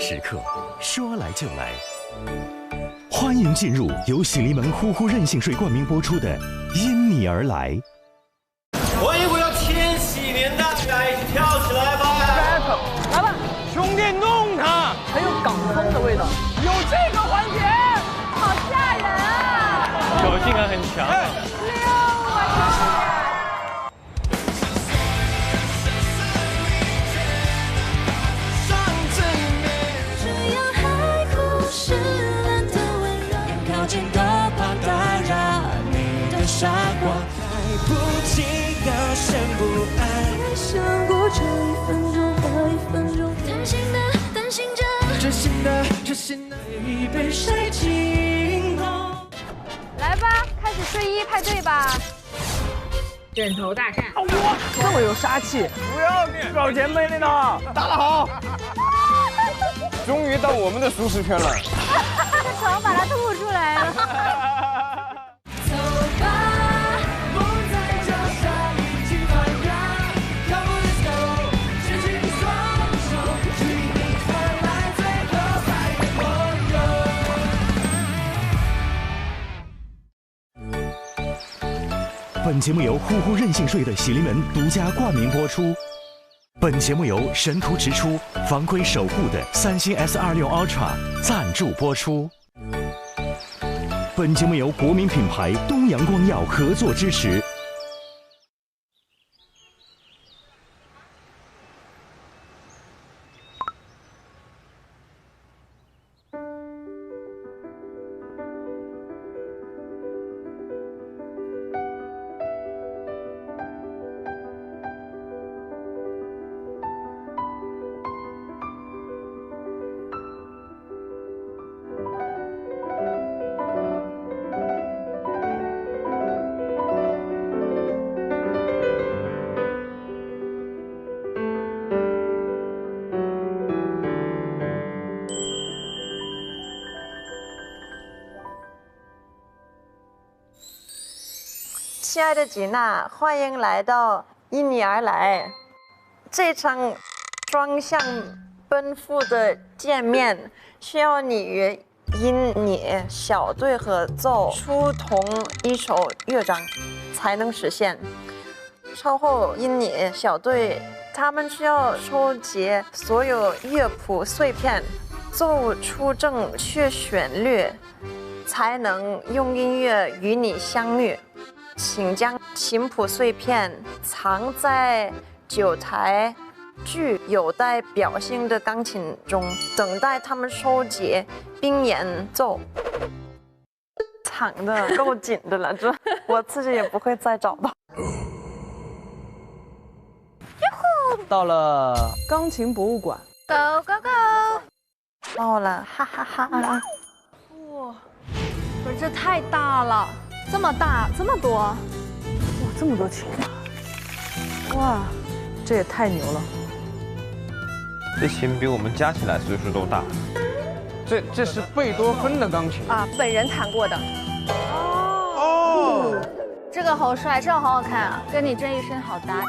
时刻，说来就来。欢迎进入由喜临门呼呼任性水冠名播出的《因你而来》。欢迎回到千禧年代，大家一起跳起来吧！来吧，兄弟，弄他！很有港风的味道，有这个环节，好吓人啊！挑衅感很强。傻瓜，来不及高声不爱，想过这一分钟和一分钟，担心的担心着，真心的已被谁惊动。来吧，开始睡衣派对吧！枕头大战，哇，这么有杀气！不要脸，搞前辈的呢，打得好！终于到我们的舒适圈了。这床把它吐出来了。本节目由呼呼任性税的喜临门独家冠名播出。本节目由神途直出、防窥守护的三星 S26 Ultra 赞助播出。本节目由国民品牌东阳光药合作支持。亲爱的吉娜，欢迎来到因你而来。这场双向奔赴的见面，需要你与因你小队合奏出同一首乐章才能实现。稍后因你小队他们需要收集所有乐谱碎片，奏出正确旋律，才能用音乐与你相遇。请将琴谱碎片藏在9台具有待表现的钢琴中，等待他们收集并演奏。藏的够紧的了，这我自己也不会再找到。到了钢琴博物馆 ，Go Go Go！ 到了，哈哈哈！哇，不是这太大了。这么大，这么多，哇，这么多琴啊！哇，这也太牛了！这琴比我们加起来岁数都大。这是贝多芬的钢琴啊，本人弹过的。哦，这个好帅，这个好好看啊，跟你这一身好搭。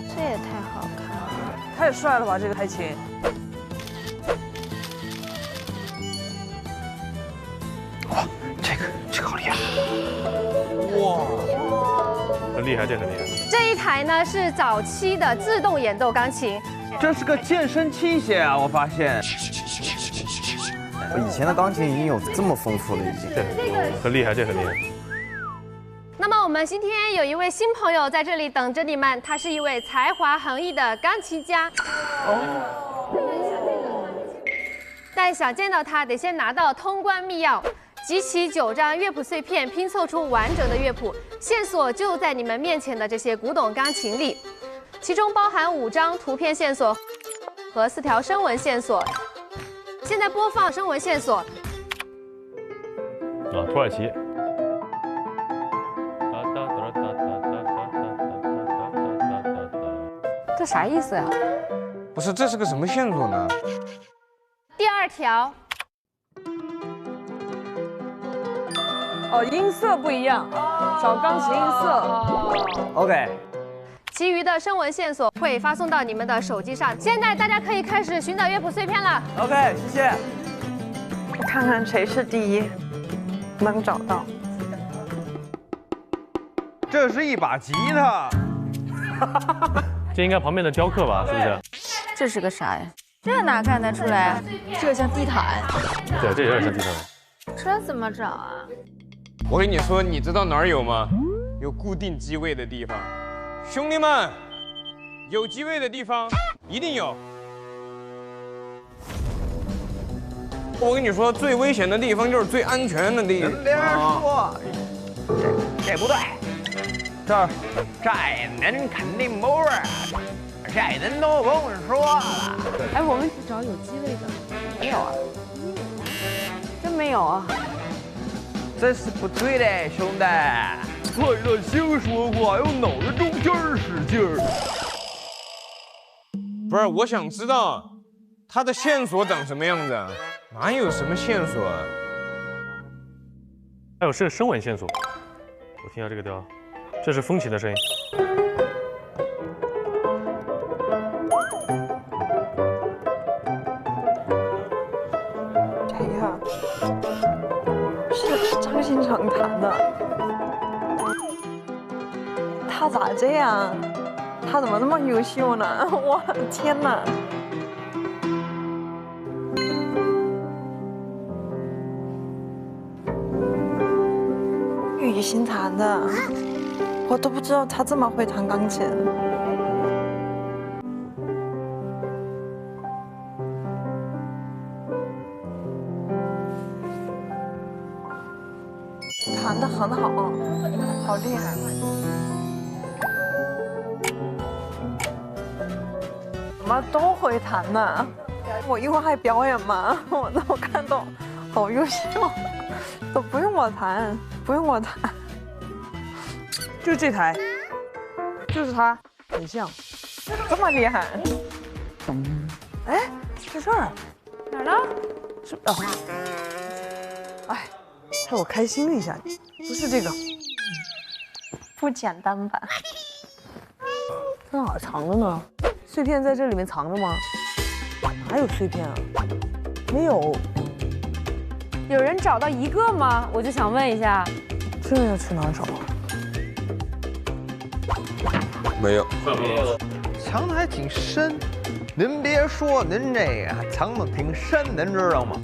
这也太好看了，太帅了吧！这个台琴。哇，这个好厉害！哇，很厉害，这很厉害。这一台呢是早期的自动演奏钢琴，这是个健身器械啊！我发现，以前的钢琴已经有这么丰富了，已经。对，很厉害，这很厉害。那么我们今天有一位新朋友在这里等着你们，他是一位才华横溢的钢琴家。但想见到他，得先拿到通关密钥。集齐9张乐谱碎片，拼凑出完整的乐谱，线索就在你们面前的这些古董钢琴里，其中包含5张图片线索和4条声纹线索。现在播放声纹线索。啊，土耳其。这啥意思呀？不是，这是个什么线索呢？第2条。哦，音色不一样，找钢琴音色。OK。其余的声纹线索会发送到你们的手机上。现在大家可以开始寻找乐谱碎片了。 OK， 谢谢。我看看谁是第一，能找到。这是一把吉他。这应该旁边的雕刻吧，是不是？这是个啥呀？这哪看得出来？这像地毯。对，这有点像地毯。这怎么找啊？我跟你说，你知道哪儿有吗？有固定机位的地方。兄弟们，有机位的地方一定有。我跟你说，最危险的地方就是最安全的地方。别说，这不对，这儿人肯定不是，这人都不用说了。哎，我们去找有机位的，没有啊？真没有啊？这是不对的，兄弟。快乐星说话要脑子中间使劲儿。不是，我想知道他的线索长什么样子啊？哪有什么线索啊？还有声纹线索，我听一下这个调，这是风琴的声音。谁呀？是张新成弹的。他咋这样？他怎么那么优秀呢？我的天哪！雨欣弹的，我都不知道他这么会弹钢琴。弹得很好，好厉害！怎么都会弹呢？我一会儿还表演吗？我看到好优秀，都不用我弹，不用我弹。就这台，就是它，很像，这么厉害？哎，在这儿哪儿呢？是啊，哎，害我开心了一下，不是这个，不简单吧？在哪儿藏着呢？碎片在这里面藏着吗？哪有碎片啊？没有。有人找到一个吗？我就想问一下，这个要去哪儿找啊？没有，藏的还挺深。您别说，您这个藏的挺深，您知道吗？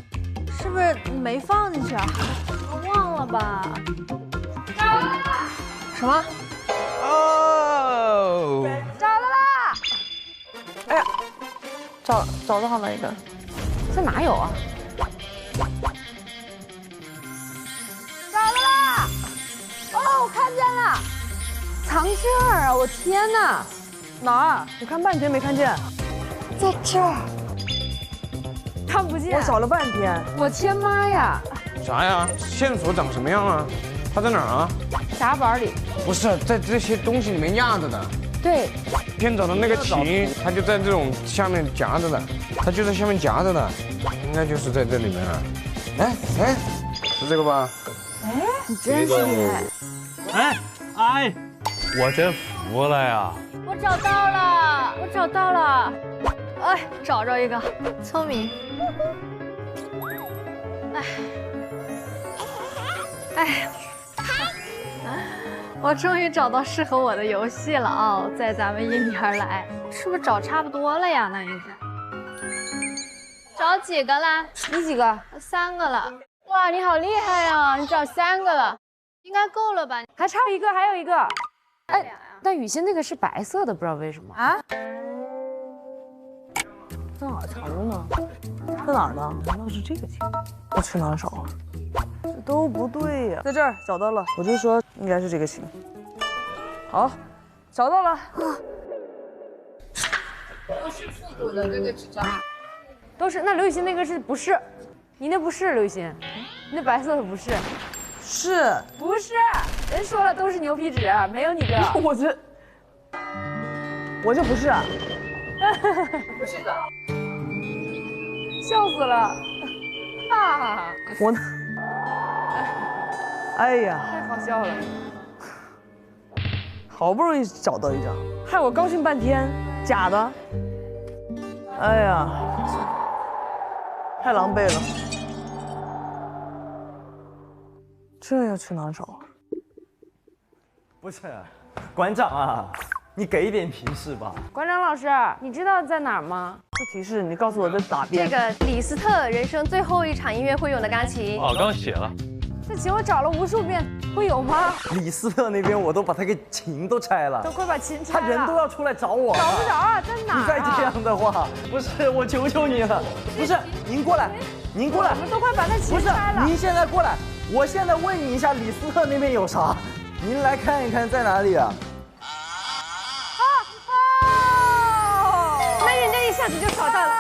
是不是没放进去啊？忘了吧？什么？哦，找到啦！哎呀，找到了一个，这哪有啊？找到啦！哦，我看见了，藏这儿啊！我天哪，哪儿？我看半天没看见。在这儿，看不见。我找了半天。我天妈呀！啥呀？线索长什么样啊？它在哪儿啊？夹板里。不是在这些东西里面压着的。对。偏找的那个琴，它就在这种下面夹着的，它就在下面夹着的，应该就是在这里面啊。哎，是这个吧？哎，你真是厉害！哎，我真服了呀！我找到了，我找到了！哎，找着一个，聪明。哎，我终于找到适合我的游戏了哦，在咱们因你而来，是不是找差不多了呀？那应该找几个啦？你几个？3个了。哇，你好厉害啊！你找3个了，应该够了吧？还差一个，还有一个。哎，但雨欣那个是白色的，不知道为什么啊？在哪儿藏着呢？在哪儿呢？难道是这个琴？我去哪儿找啊？这都不对呀！在这儿找到了，我就说应该是这个琴。好，找到了。都是复古的这个纸张。都是。那刘雨欣那个是不是？你那不是刘雨欣，你那白色的不是。是。不是？人说了都是牛皮纸，没有你的。我这不是。不是的。笑死了！啊！我，哎呀，太好笑了！好不容易找到一张，害我高兴半天，假的。哎呀，太狼狈了。这要去哪找？不是，馆长啊，你给一点提示吧。馆长老师，你知道在哪儿吗？不提示，你告诉我在哪边。这个李斯特人生最后一场音乐会用的钢琴。哦，刚写了。这琴我找了无数遍，会有吗？李斯特那边我都把他给琴都拆了，都快把琴拆了。他人都要出来找我了。找不着啊，在哪儿啊？你再这样的话，不是我求求你了，不是您过来，您过来。我们都快把他琴拆了。不是，您现在过来，我现在问你一下，李斯特那边有啥？您来看一看在哪里啊？那人家一下子就找到了。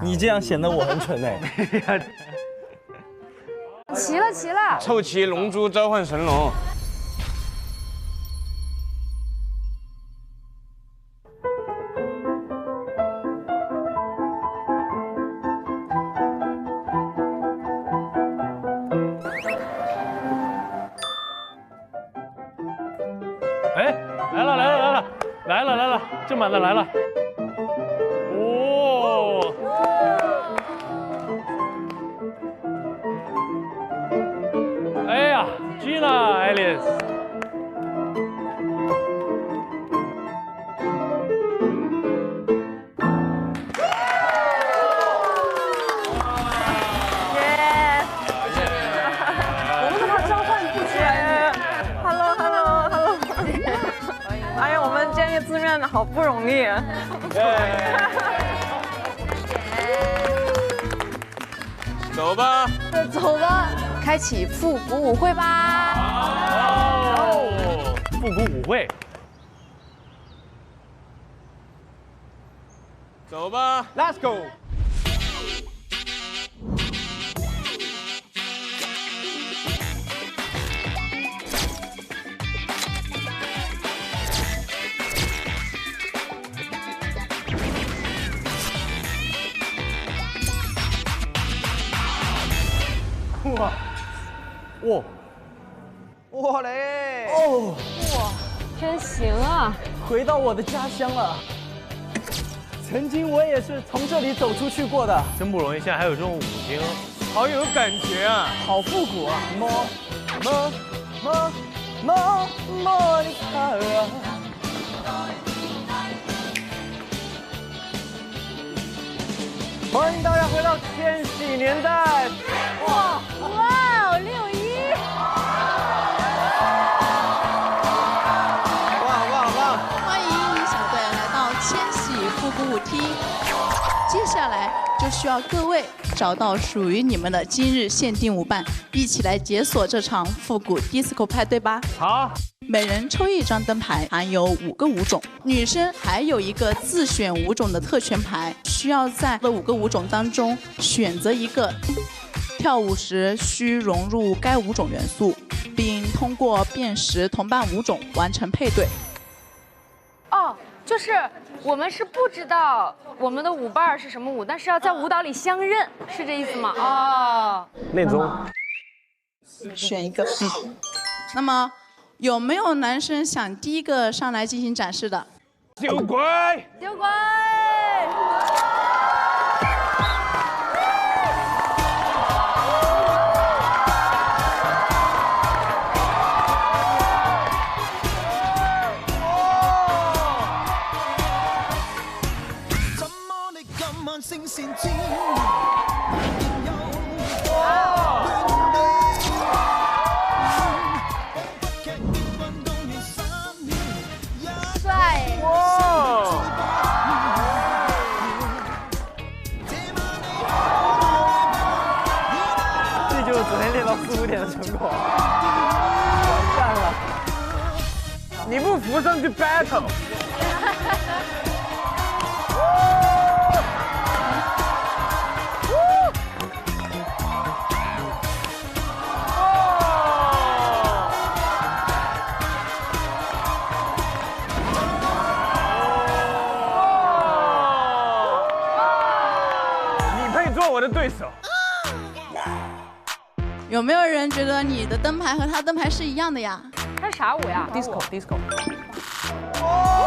你这样显得我很蠢哎。齐了齐了，凑齐龙珠召唤神龙。哎，来了，正版的来了。哦。哎呀 ，Gina、Alice， 我们怎么召唤不起来 ？Hello， 哎呀，我们见一次面好不容易。走吧，走吧，开启复古舞会吧！哦，复古舞会，走吧 ，Let's go。哇嘞！哦，哇，真行啊！回到我的家乡了。曾经我也是从这里走出去过的，真不容易，现在还有这种舞厅，好有感觉啊，好复古啊！莫妮卡。欢迎大家回到千禧年代。哇，61！哇！欢迎小队来到千禧复古舞厅，接下来就需要各位找到属于你们的今日限定舞伴，一起来解锁这场复古 disco 派对吧。好。每人抽一张灯牌，含有5个舞种。女生还有一个自选舞种的特权牌，需要在5个舞种当中选择一个。跳舞时需融入该舞种元素，并通过辨识同伴舞种完成配对。哦，就是我们是不知道我们的舞伴是什么舞，但是要在舞蹈里相认，是这意思吗？哦，恋综。选一个。那么。有没有男生想第一个上来进行展示的？丢鬼！丢鬼！昨天练到4、5点的成果，完蛋了！你不扶上去 battle。你配做我的对手。有没有人觉得你的灯牌和他灯牌是一样的呀？他啥舞呀 ？disco。哦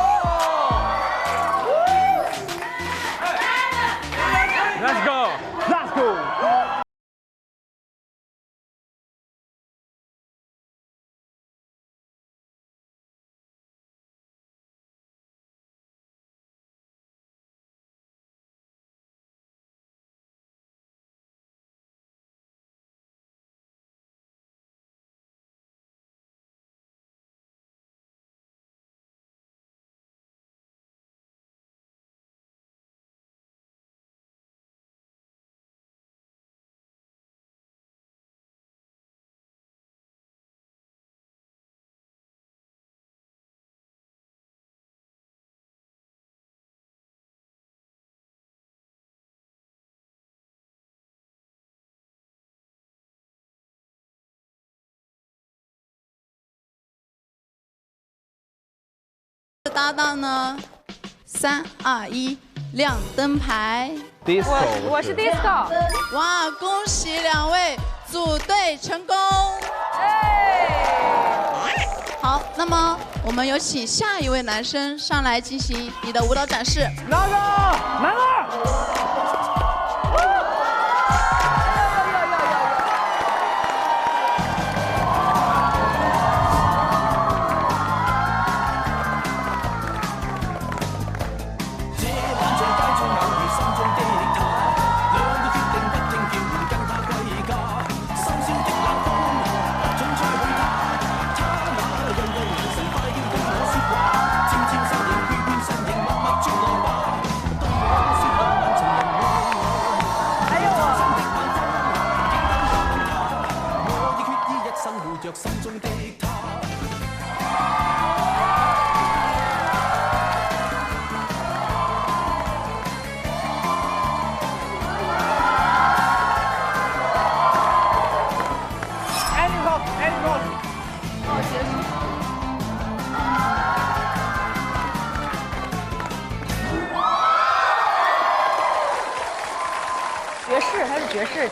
搭档呢？3、2、1，亮灯牌。我是 disco。哇，恭喜2位组队成功。好，那么我们有请下一位男生上来进行你的舞蹈展示。哪个？男二。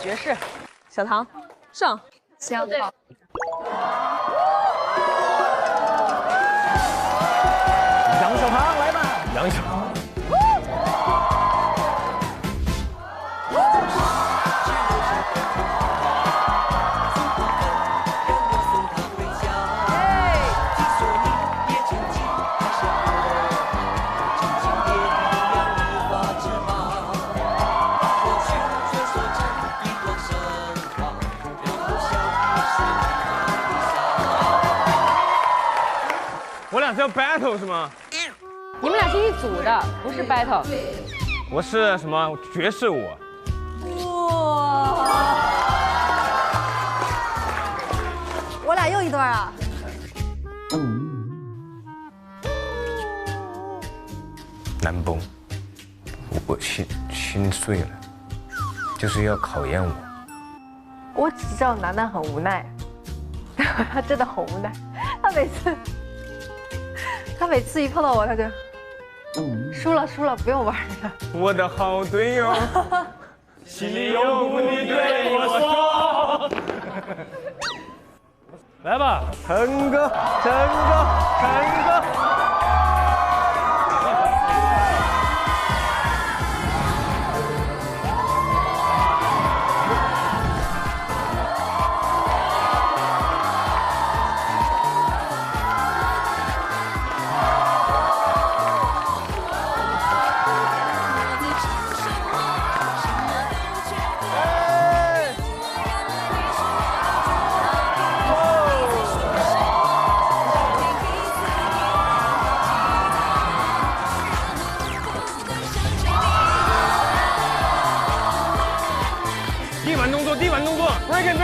爵士，小唐，上，行，好。杨小唐来吧，杨小。我俩是要 battle 是吗？你们俩是一组的，不是 battle。我是什么爵士舞？哇！我俩又一段啊！难崩，我心碎了，就是要考验我。我只知道楠楠很无奈，他真的很无奈，他每次一碰到我，他就输了，不用玩了。我的好队友，心里有苦你对我说。来吧，陈哥。地板动作 ，breaking。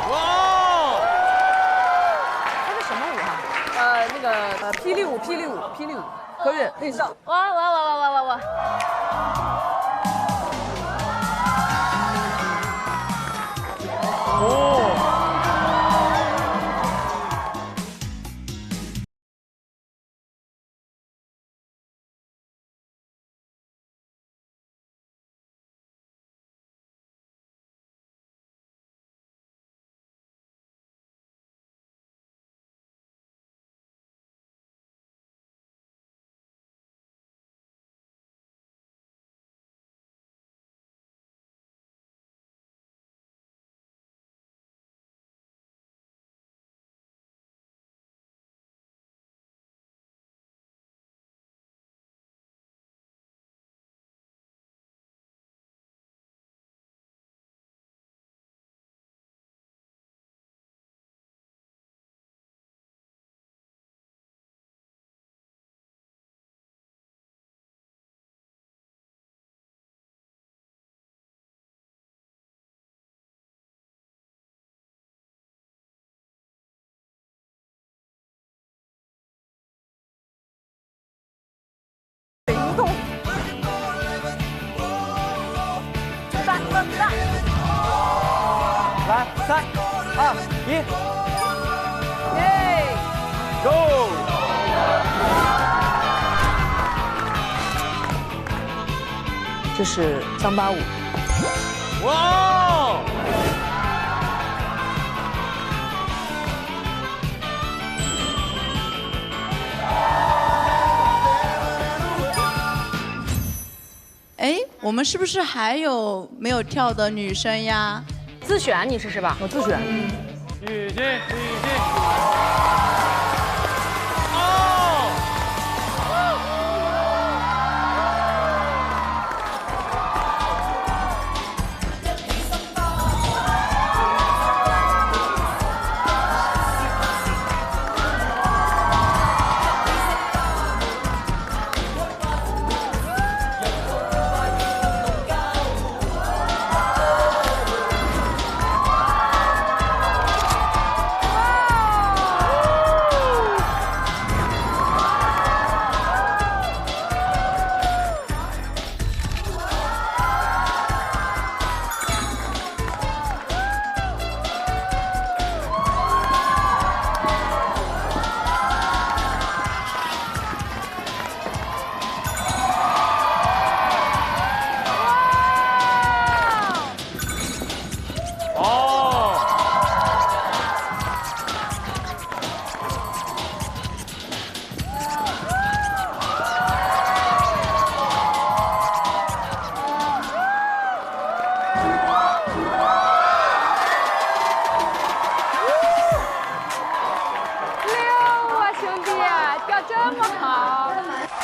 哇！这是什么舞啊？那个霹雳舞，可以立上。哇！哦。了，来，3、2、1，耶 ，Go！ 这是桑巴舞。哇！哎，我们是不是还有没有跳的女生呀？自选你是吧？我自选。雨欣。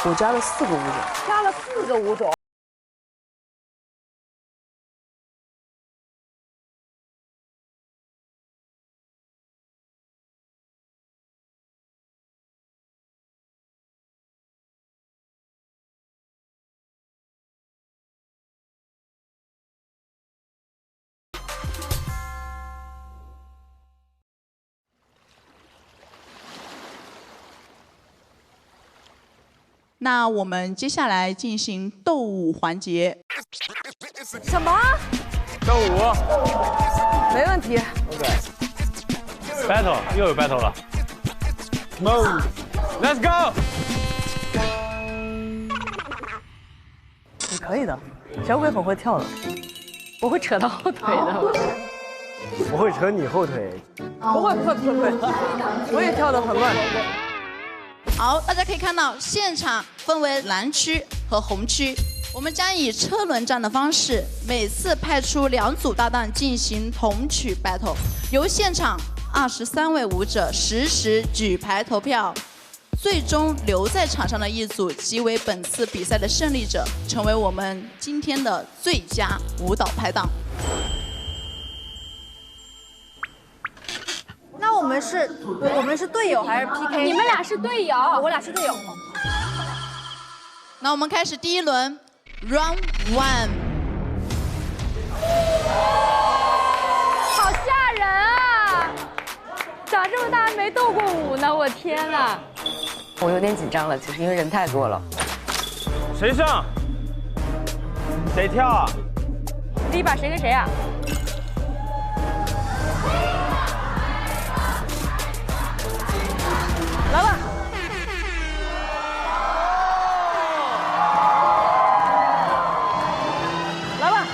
我加了4个舞种，加了4个舞种。那我们接下来进行斗舞环节。什么？斗舞。没问题。battle 又有 battle 了。Move。Let's go。你可以的，小鬼很会跳的。我会扯到后腿的。我会扯你后腿。不会，我也跳得很乱。好，大家可以看到，现场分为蓝区和红区，我们将以车轮战的方式，每次派出2组搭档进行同曲 battle， 由现场23位舞者实时举牌投票，最终留在场上的一组即为本次比赛的胜利者，成为我们今天的最佳舞蹈拍档。那我们是队友还是 PK？ 你们俩是队友，我俩是队友。那我们开始第1轮 ，Round 1。好吓人啊！长这么大还没斗过舞呢，我天哪！我有点紧张了，其实因为人太多了。谁上？谁跳啊？第一把谁跟谁啊？来吧。来吧。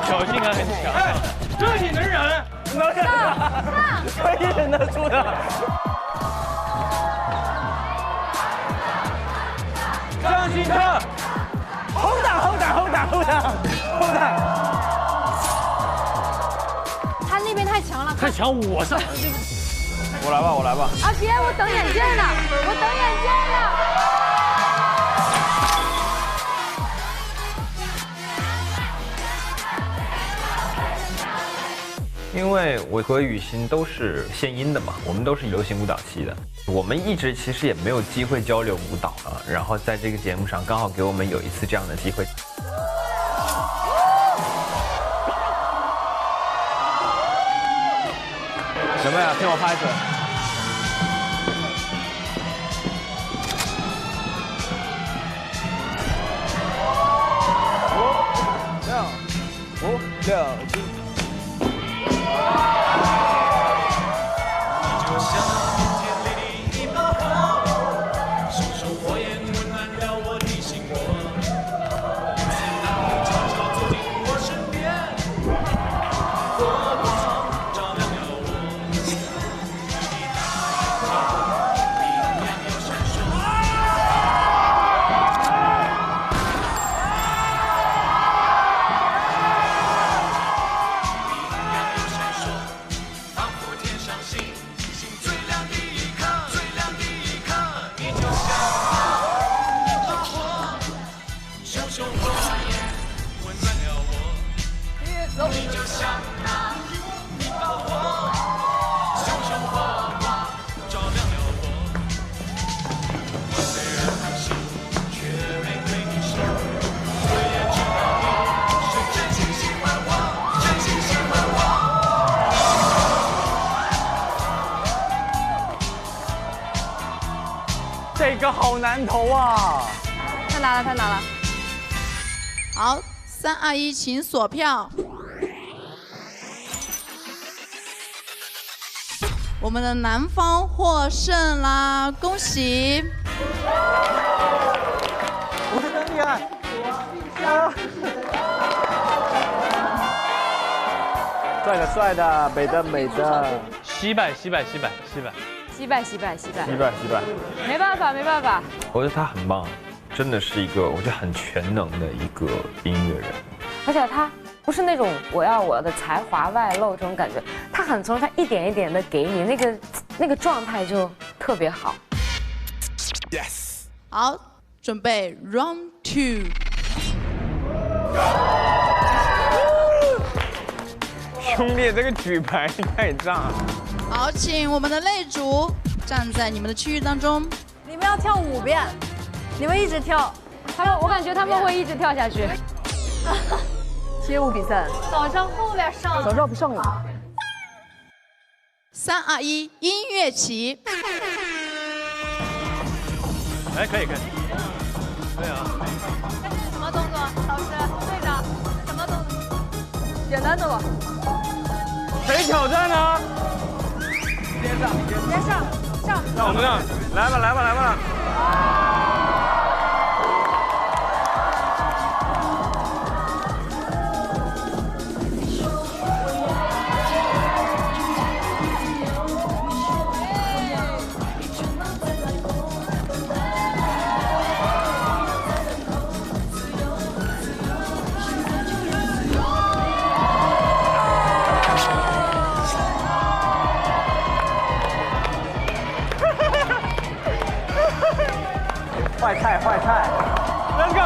挑衅感很强。哎，这你能忍？能忍的，可以忍得住的。张新特，后挡。他那边太强了，太强，我上。我来吧，我来吧。啊别，我等眼镜呢，我等眼镜因为我和雨欣都是献音的嘛，我们都是流行舞蹈系的，我们一直其实也没有机会交流舞蹈啊，然后在这个节目上刚好给我们有一次这样的机会。什么呀？听我拍子。5、6、7。这个好难投啊！太难了，太难了。好，3、2、1，请锁票。我们的南方获胜啦，恭喜！我真厉害！帅的帅的，美的美的。惜败惜败惜败惜败。惜败惜败惜败。惜败惜败。没办法没办法。我觉得他很棒，真的是一个我觉得很全能的一个音乐人。而且他不是那种我要我的才华外露这种感觉，他很从他一点一点的给你那个状态就特别好。Yes。好，准备 Round 2。兄弟，这个举牌太炸了。好，请我们的擂主站在你们的区域当中。你们要跳5遍，你们一直跳。我感觉他们会一直跳下去。街舞比赛，早上后面上，早上不上了。3、2、1，音乐起。哎，可以可以。对啊。什么动作？老师，队长，什么动作？简单的吧。谁挑战呢？先上，上。让我们上，来吧，来吧，来吧。坏菜，坏菜，扔个。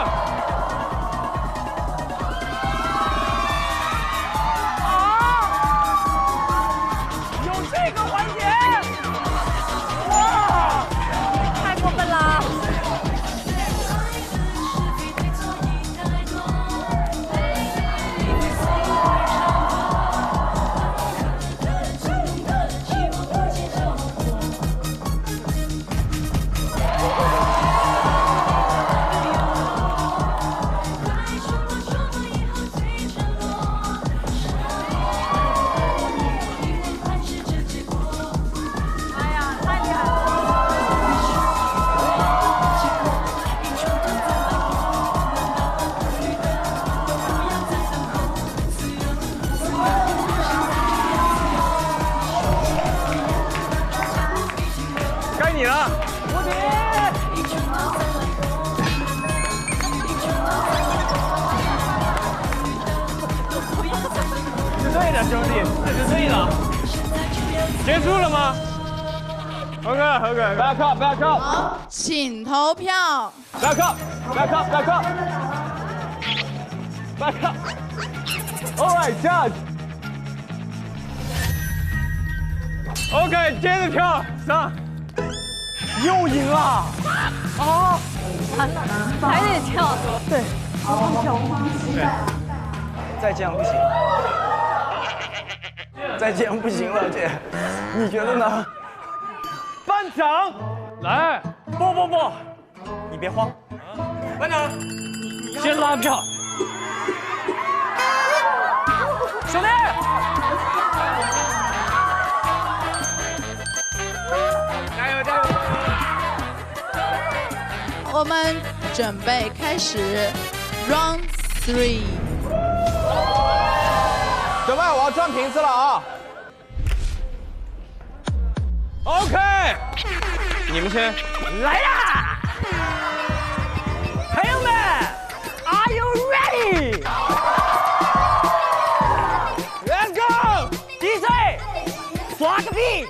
有这个环节，哇，太过分了。该你了，无敌！是对的，兄弟，这是对的。结束了吗？ OK，back up，back up。好，请投票。Back up，back up，back up。Back up。All right, judge。OK， 接着跳，上。又赢了。啊！还得跳。对，对，再这样不行。再这样不行了，姐，你觉得呢？班长，来，不，你别慌。班长，先拉票。兄弟，加油！我们准备开始 Round 3。准备，我要转瓶子了啊 ！OK， 你们先来啦！朋友们 ，Are you ready？ Let's go！ DJ， 耍个屁！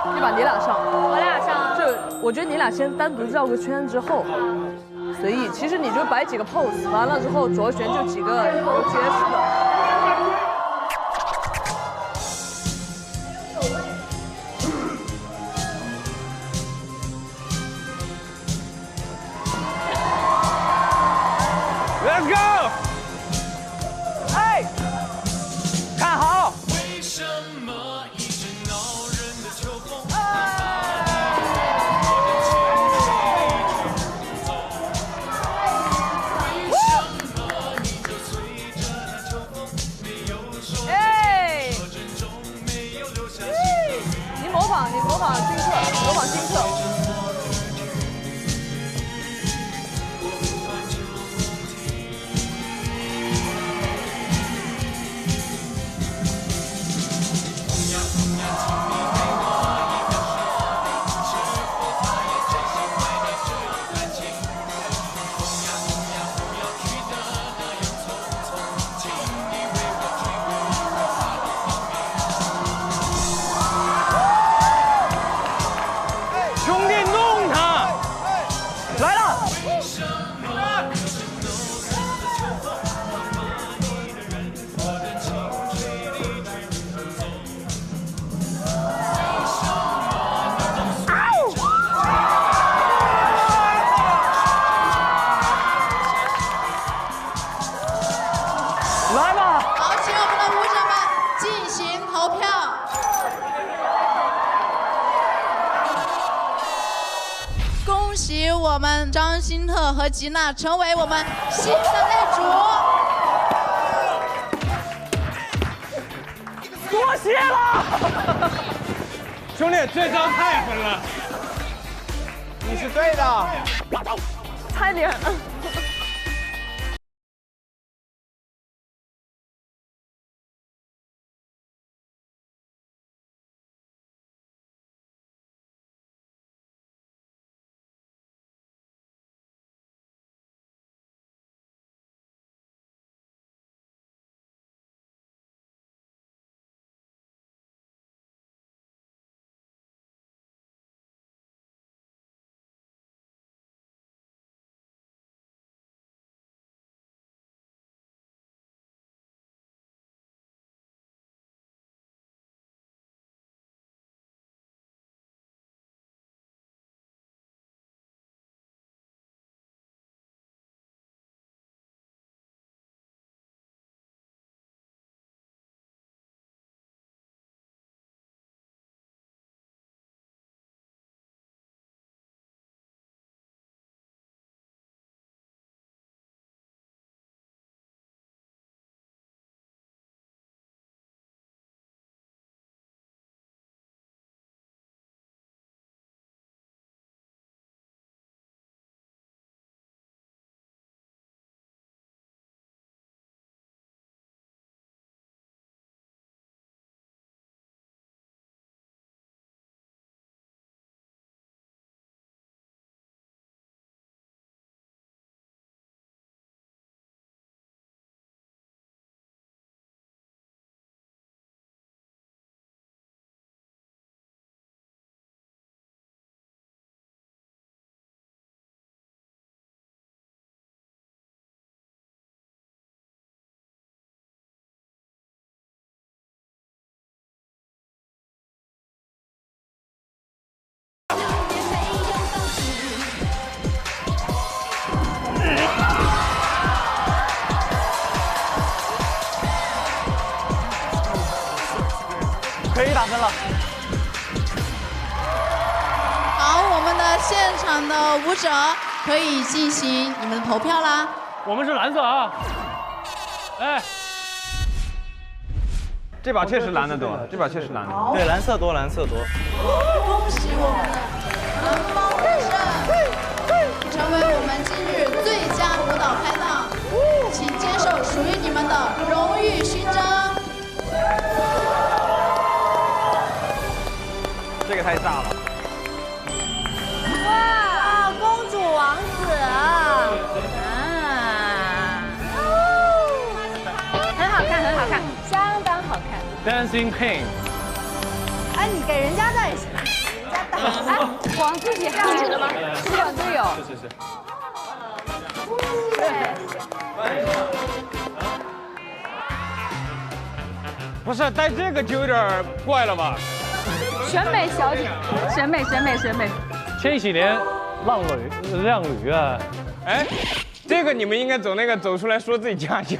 要把你俩上，我俩上。我觉得你俩先单独绕个圈之后，随意。其实你就摆几个 pose， 完了之后左旋就几个有爵士的。Let's go！ 哎，看好。你模仿金克，模仿金克。我们张新特和吉娜成为我们新的内主。多谢了，兄弟，这招太狠了，你是对的，差点。可以打分了。好，我们的现场的舞者可以进行你们的投票啦。我们是蓝色啊。哎，这把确实蓝的多，这把确实蓝的多。对，蓝色多，蓝色多。恭喜我们的蓝猫获胜，成为我们今日最佳舞蹈拍档，请接受属于你们的荣誉勋章。这个太炸了！哇，公主王子啊！很好看，很好看，相当好看。 Dancing King。哎，你给人家带，人家带。哎，往自己喊的吗？是往队友。是。对。不是带这个就有点怪了吧？选美小姐，选美。千禧年靓女啊！哎，这个你们应该走那个走出来说自己家乡。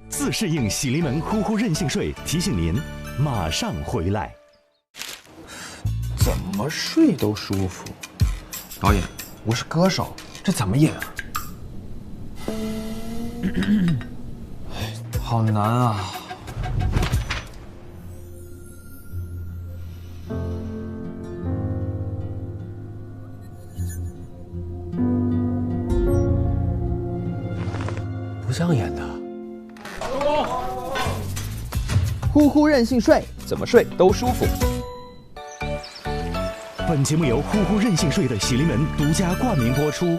自适应喜临门呼呼任性睡提醒您，马上回来。怎么睡都舒服。导演，我是歌手，这怎么演啊？好难啊！不像演的。呼呼任性睡，怎么睡都舒服。本节目由呼呼任性睡的喜临门独家冠名播出。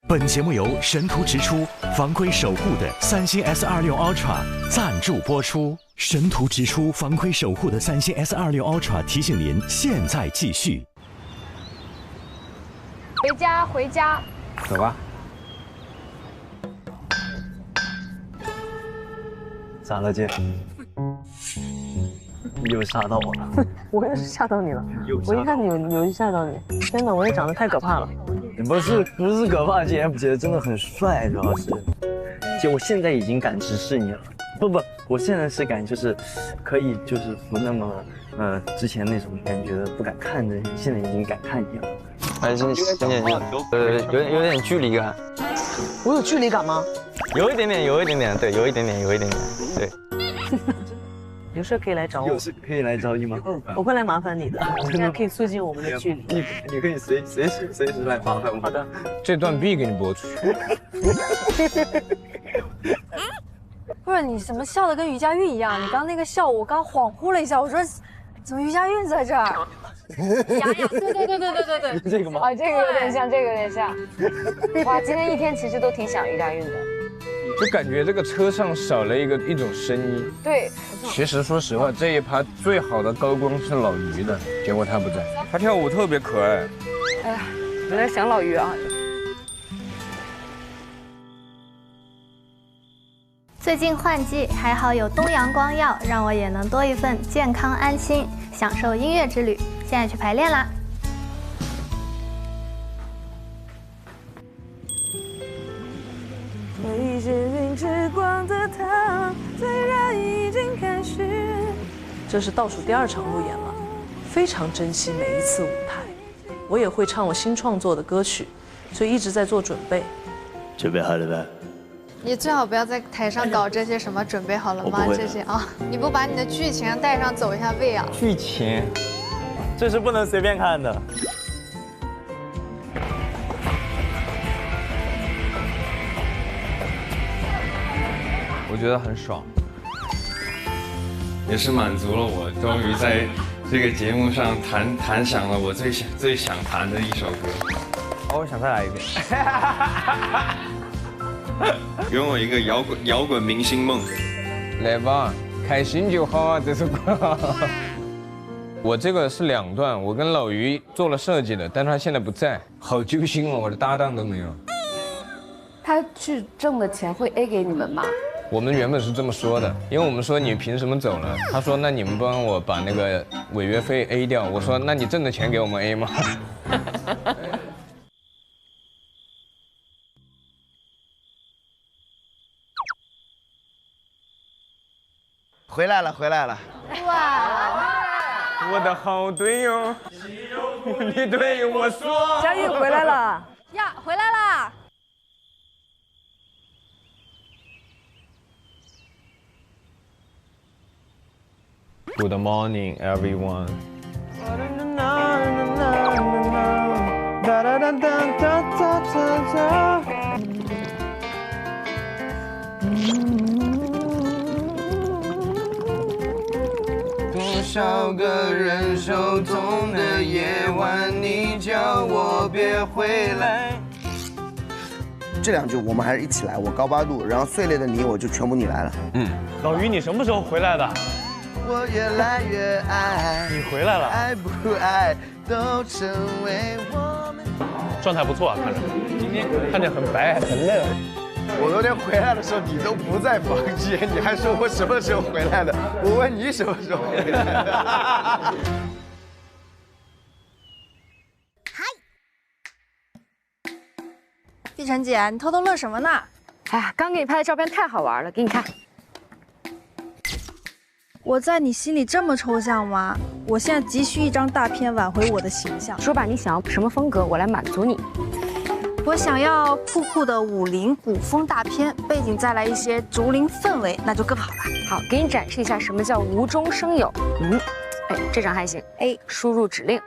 本节目由神途直出、防窥守护的三星 S26 Ultra 赞助播出。神途直出、防窥守护的三星 S26 Ultra 提醒您，现在继续。回家。走吧。咋了，姐？你又吓到我了。我也是吓到你了。我一看你有吓到你。天哪，我也长得太可怕了。不是可怕，姐真的很帅，主要是。姐，我现在已经敢直视你了。不，我现在是敢，就是可以，就是不那么之前那种感觉不敢看着你，现在已经敢看你了。还是有点距离感。我有距离感吗？有一点点，对，有一点点，对。有事可以来找我。有事可以来找你吗？我会来麻烦你的，这样可以促进我们的距离。你可以随时来麻烦我。好的。这段必给你播出去。是你怎么笑的跟于佳韵一样？你刚那个笑，我刚恍惚了一下，我说怎么于佳韵在这儿？痒痒，对，这个吗？啊，这个有点像，这个有点像。哇，今天一天其实都挺想于佳韵的。就感觉这个车上少了一种声音。对。其实说实话，这一趴最好的高光是老于的，结果他不在。他跳舞特别可爱。哎呀，有点想老于啊。最近换季，还好有东阳光耀，让我也能多一份健康安心，享受音乐之旅。现在去排练啦！微眩晕之光的他，虽然已经开始。这是倒数第2场路演了，非常珍惜每一次舞台。我也会唱我新创作的歌曲，所以一直在做准备。准备好了吧？你最好不要在台上搞这些什么准备好了吗？这些啊，你不把你的剧情带上走一下位啊？剧情，这是不能随便看的。我觉得很爽，也是满足了我，终于在这个节目上弹响了我最想弹的一首歌。哦，我想再来一遍。拥有一个摇滚明星梦。来吧，开心就好啊！这首歌。我这个是2段，我跟老于做了设计的，但他现在不在，好揪心哦，我的搭档都没有。他去挣的钱会 A 给你们吗？我们原本是这么说的，因为我们说你凭什么走了？他说那你们帮我把那个违约费 A 掉。我说那你挣的钱给我们 A 吗？回来了！哇！我的好队友，你对我说。佳韵回来了呀，回来啦！ Good morning, everyone. 多少个人手痛的夜晚，你叫我别回来。这2句我们还是一起来，我高8度，然后碎裂的你我就全部你来了。老于，你什么时候回来的？ 我越来越爱你回来了，爱不爱都成为我们。状态不错啊，看着，今天看着很白，很嫩。我昨天回来的时候你都不在房间，你还说我什么时候回来的？我问你什么时候回来的？碧晨姐，你偷偷乐什么呢？哎呀，刚给你拍的照片太好玩了，给你看。 我在你心里这么抽象吗？我现在急需一张大片挽回我的形象。说吧，你想要什么风格，我来满足你。我想要酷酷的武林古风大片，背景再来一些竹林氛围，那就更好了。好，给你展示一下什么叫无中生有。哎，这张还行。输入指令，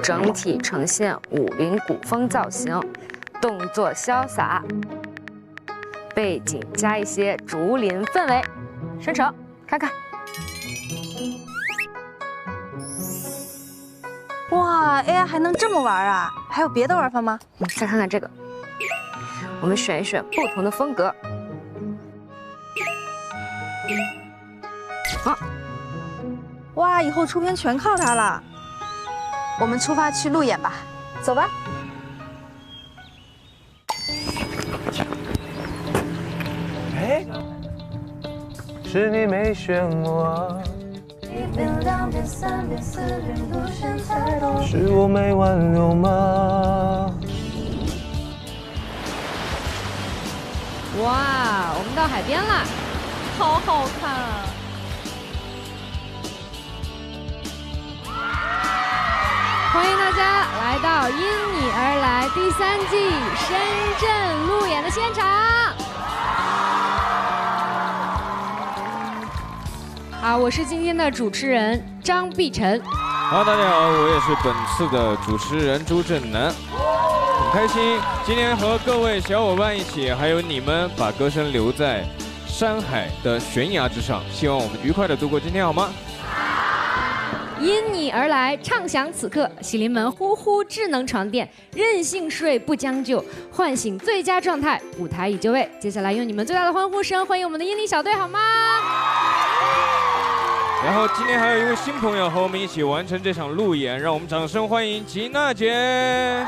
整体呈现武林古风造型，动作潇洒，背景加一些竹林氛围，生成，看看。 哇 ，AI 还能这么玩啊？还有别的玩法吗？再看看这个，我们选一选不同的风格。好，哇，以后出片全靠它了。我们出发去路演吧，走吧。哎，是你没选我。 是我没挽留吗？哇，我们到海边了，好好看啊！欢迎大家来到《因你而来》第3季深圳路演的现场。 好，我是今天的主持人张碧晨。大家好，我也是本次的主持人朱振南，很开心今天和各位小伙伴一起，还有你们把歌声留在山海的悬崖之上。希望我们愉快的度过今天，好吗？因你而来，畅享此刻。喜临门呼呼智能床垫，任性睡不将就，唤醒最佳状态。舞台已就位，接下来用你们最大的欢呼声欢迎我们的因你小队，好吗？然后今天还有一位新朋友和我们一起完成这场路演，让我们掌声欢迎吉娜姐。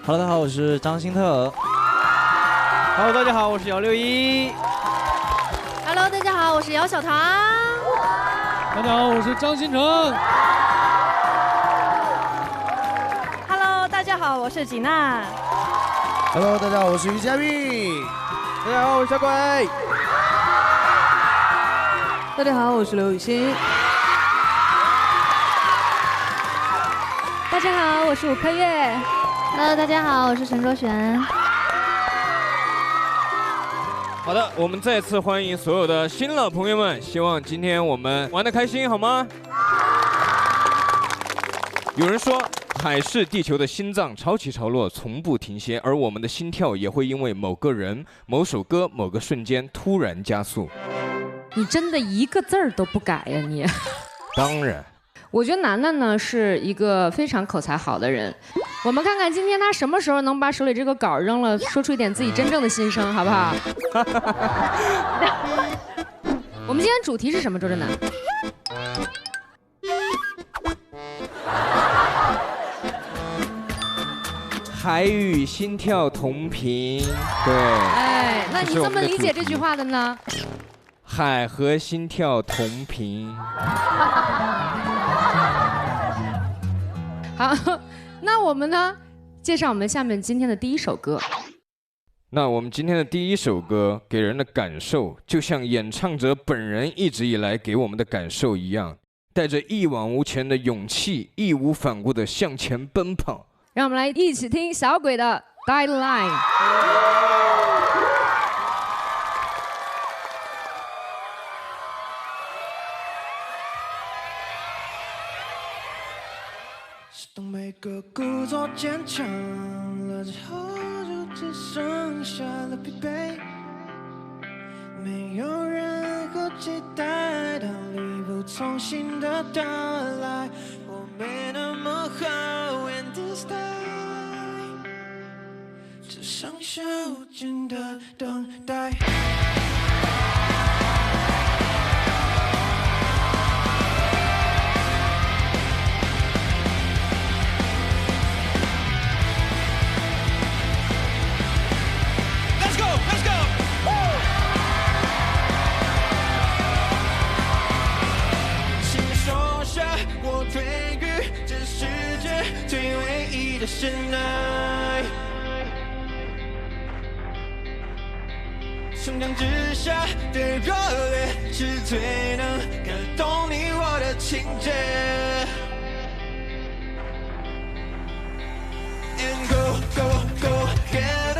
Hello， 大家好，我是张新特。Hello， 大家好，我是姚六一。Hello， 大家好，我是姚小棠。大家好，我是张新成。Hello， 大家好，我是吉娜。Hello， 大家好，我是于佳碧。大家好，我是小鬼。大家好，我是刘雨欣。大家好，我是吴科月。Hello， 大家好，我是陈卓璇。好的，我们再次欢迎所有的新老朋友们，希望今天我们玩得开心，好吗？有人说，海是地球的心脏，潮起潮落，从不停歇，而我们的心跳也会因为某个人、某首歌、某个瞬间突然加速。你真的一个字儿都不改呀你？当然。我觉得楠楠呢是一个非常口才好的人，我们看看今天他什么时候能把手里这个稿扔了，说出一点自己真正的心声，好不好？我们今天主题是什么？周震南？海与心跳同频，对。哎，那你怎么理解这句话的呢？海和心跳同频。好，那我们呢，介绍我们下面今天的第一首歌。那我们今天的第一首歌给人的感受，就像演唱者本人一直以来给我们的感受一样，带着一往无前的勇气，义无反顾地向前奔跑。让我们来一起听小鬼的《Deadline》。当每个故作坚强了之后，就只剩下了疲惫，没有任何期待，当礼物重新的到来，我没那么好 in this time， 只剩下无尽的等待。的深爱，胸膛之下的热烈是最能感动你我的情节。And go go go get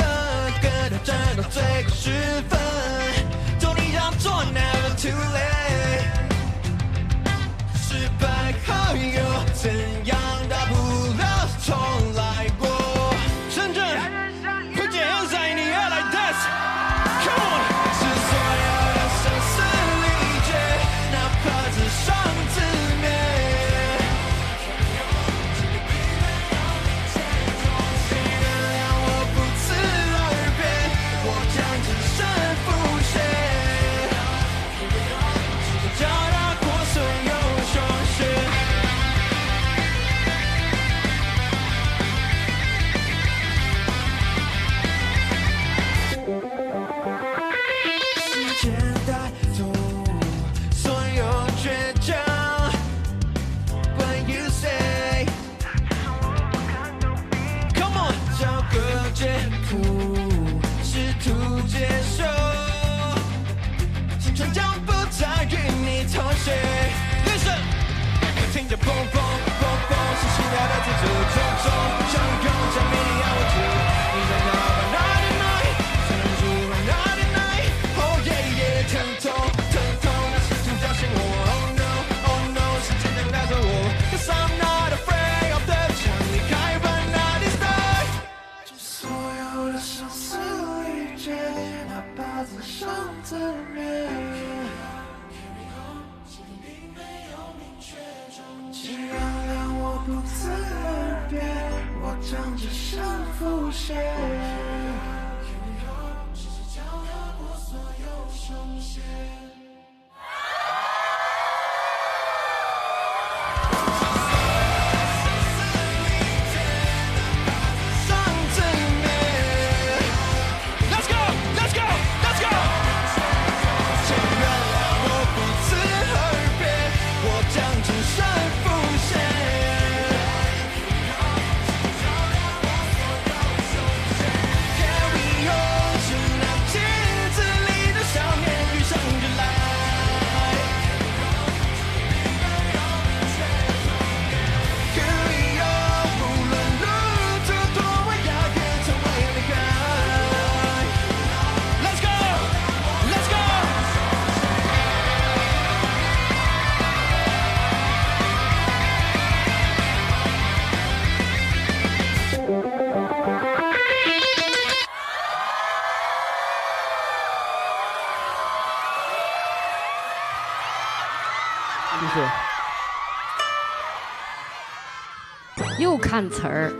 战到最后时分，做你要做 never too late， 失败后又怎样？大不了重来过，深圳会见在你而来 dance， come on， 是所有的生死理解，哪怕只剩字面。原谅我不辞而别，我将只身赴险，脚踏过所有霜雪。试图接受，青春将不再与你妥协。Listen， 我听着砰砰砰砰，是心跳的节奏重重，相拥着迷离要我住，你想要把那的night，想住把那的night，Oh yeah yeah， 疼痛疼痛，那试图叫醒我 ，Oh no oh no， 时间正带着我 ，Cause I'm not afraid of the 想离开把那的 style。所有的生死离别。怕自伤自灭。请原谅我不辞而别，我将只身赴险。又看词儿，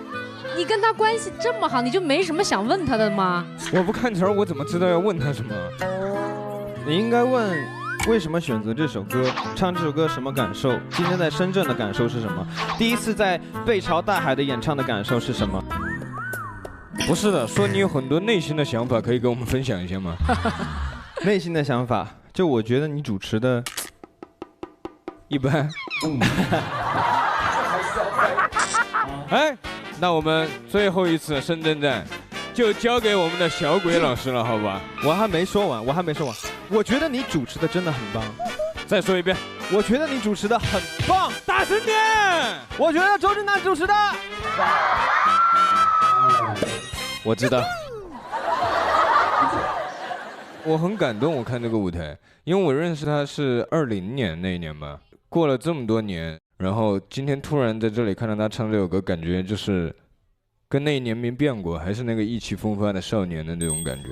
你跟他关系这么好，你就没什么想问他的吗？我不看词儿，我怎么知道要问他什么？你应该问为什么选择这首歌，唱这首歌什么感受？今天在深圳的感受是什么？第一次在背朝大海的演唱的感受是什么？不是的，说你有很多内心的想法，可以跟我们分享一下吗？内心的想法，就我觉得你主持的一般。哎，那我们最后一次深圳站就交给我们的小鬼老师了，好吧？我还没说完。我觉得你主持的真的很棒。再说一遍，我觉得你主持的很棒。大声点！我觉得周震南主持的。我知道。我很感动，我看这个舞台，因为我认识他是20年那一年吧，过了这么多年。然后今天突然在这里看到他唱这首歌，感觉就是跟那一年没变过，还是那个意气风发的少年的那种感觉。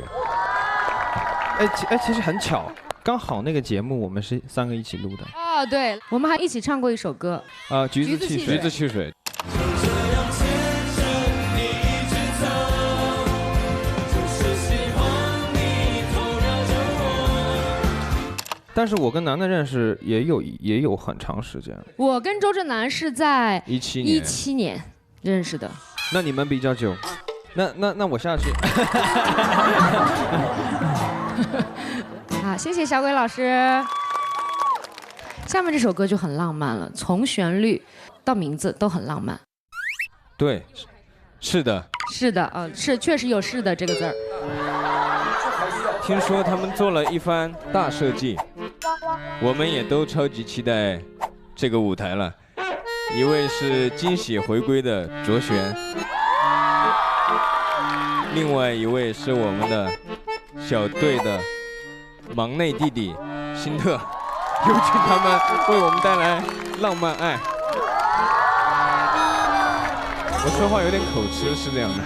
其实很巧，刚好那个节目我们是3个一起录的。哦，对，我们还一起唱过一首歌。橘子汽水。橘子汽水。但是我跟楠楠认识也有很长时间。我跟周震南是在17年认识的。那你们比较久。那我下去。好，谢谢小鬼老师。下面这首歌就很浪漫了，从旋律到名字都很浪漫。对，是的。是的，是确实有"是的"这个字儿。听说他们做了一番大设计，我们也都超级期待这个舞台了。一位是惊喜回归的卓璇，另外一位是我们的小队的忙内弟弟辛特，有请他们为我们带来浪漫爱。我说话有点口吃，是这样的。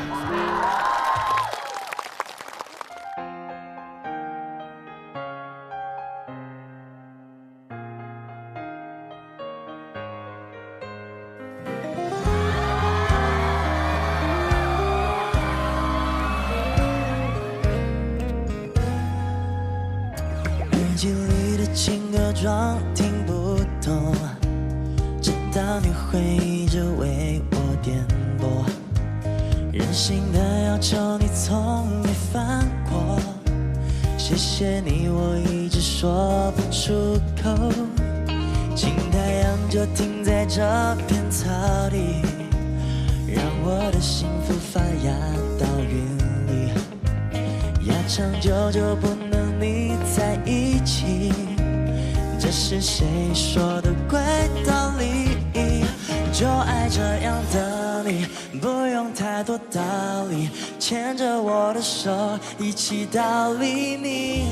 装听不懂，直到你回忆着为我点播，任性的要求你从没犯过，谢谢你我一直说不出口，请太阳就停在这片草地，让我的幸福发芽到云里，要长久就不能腻在一起，这是谁说的怪道理？就爱这样的你，不用太多道理，牵着我的手一起到黎明，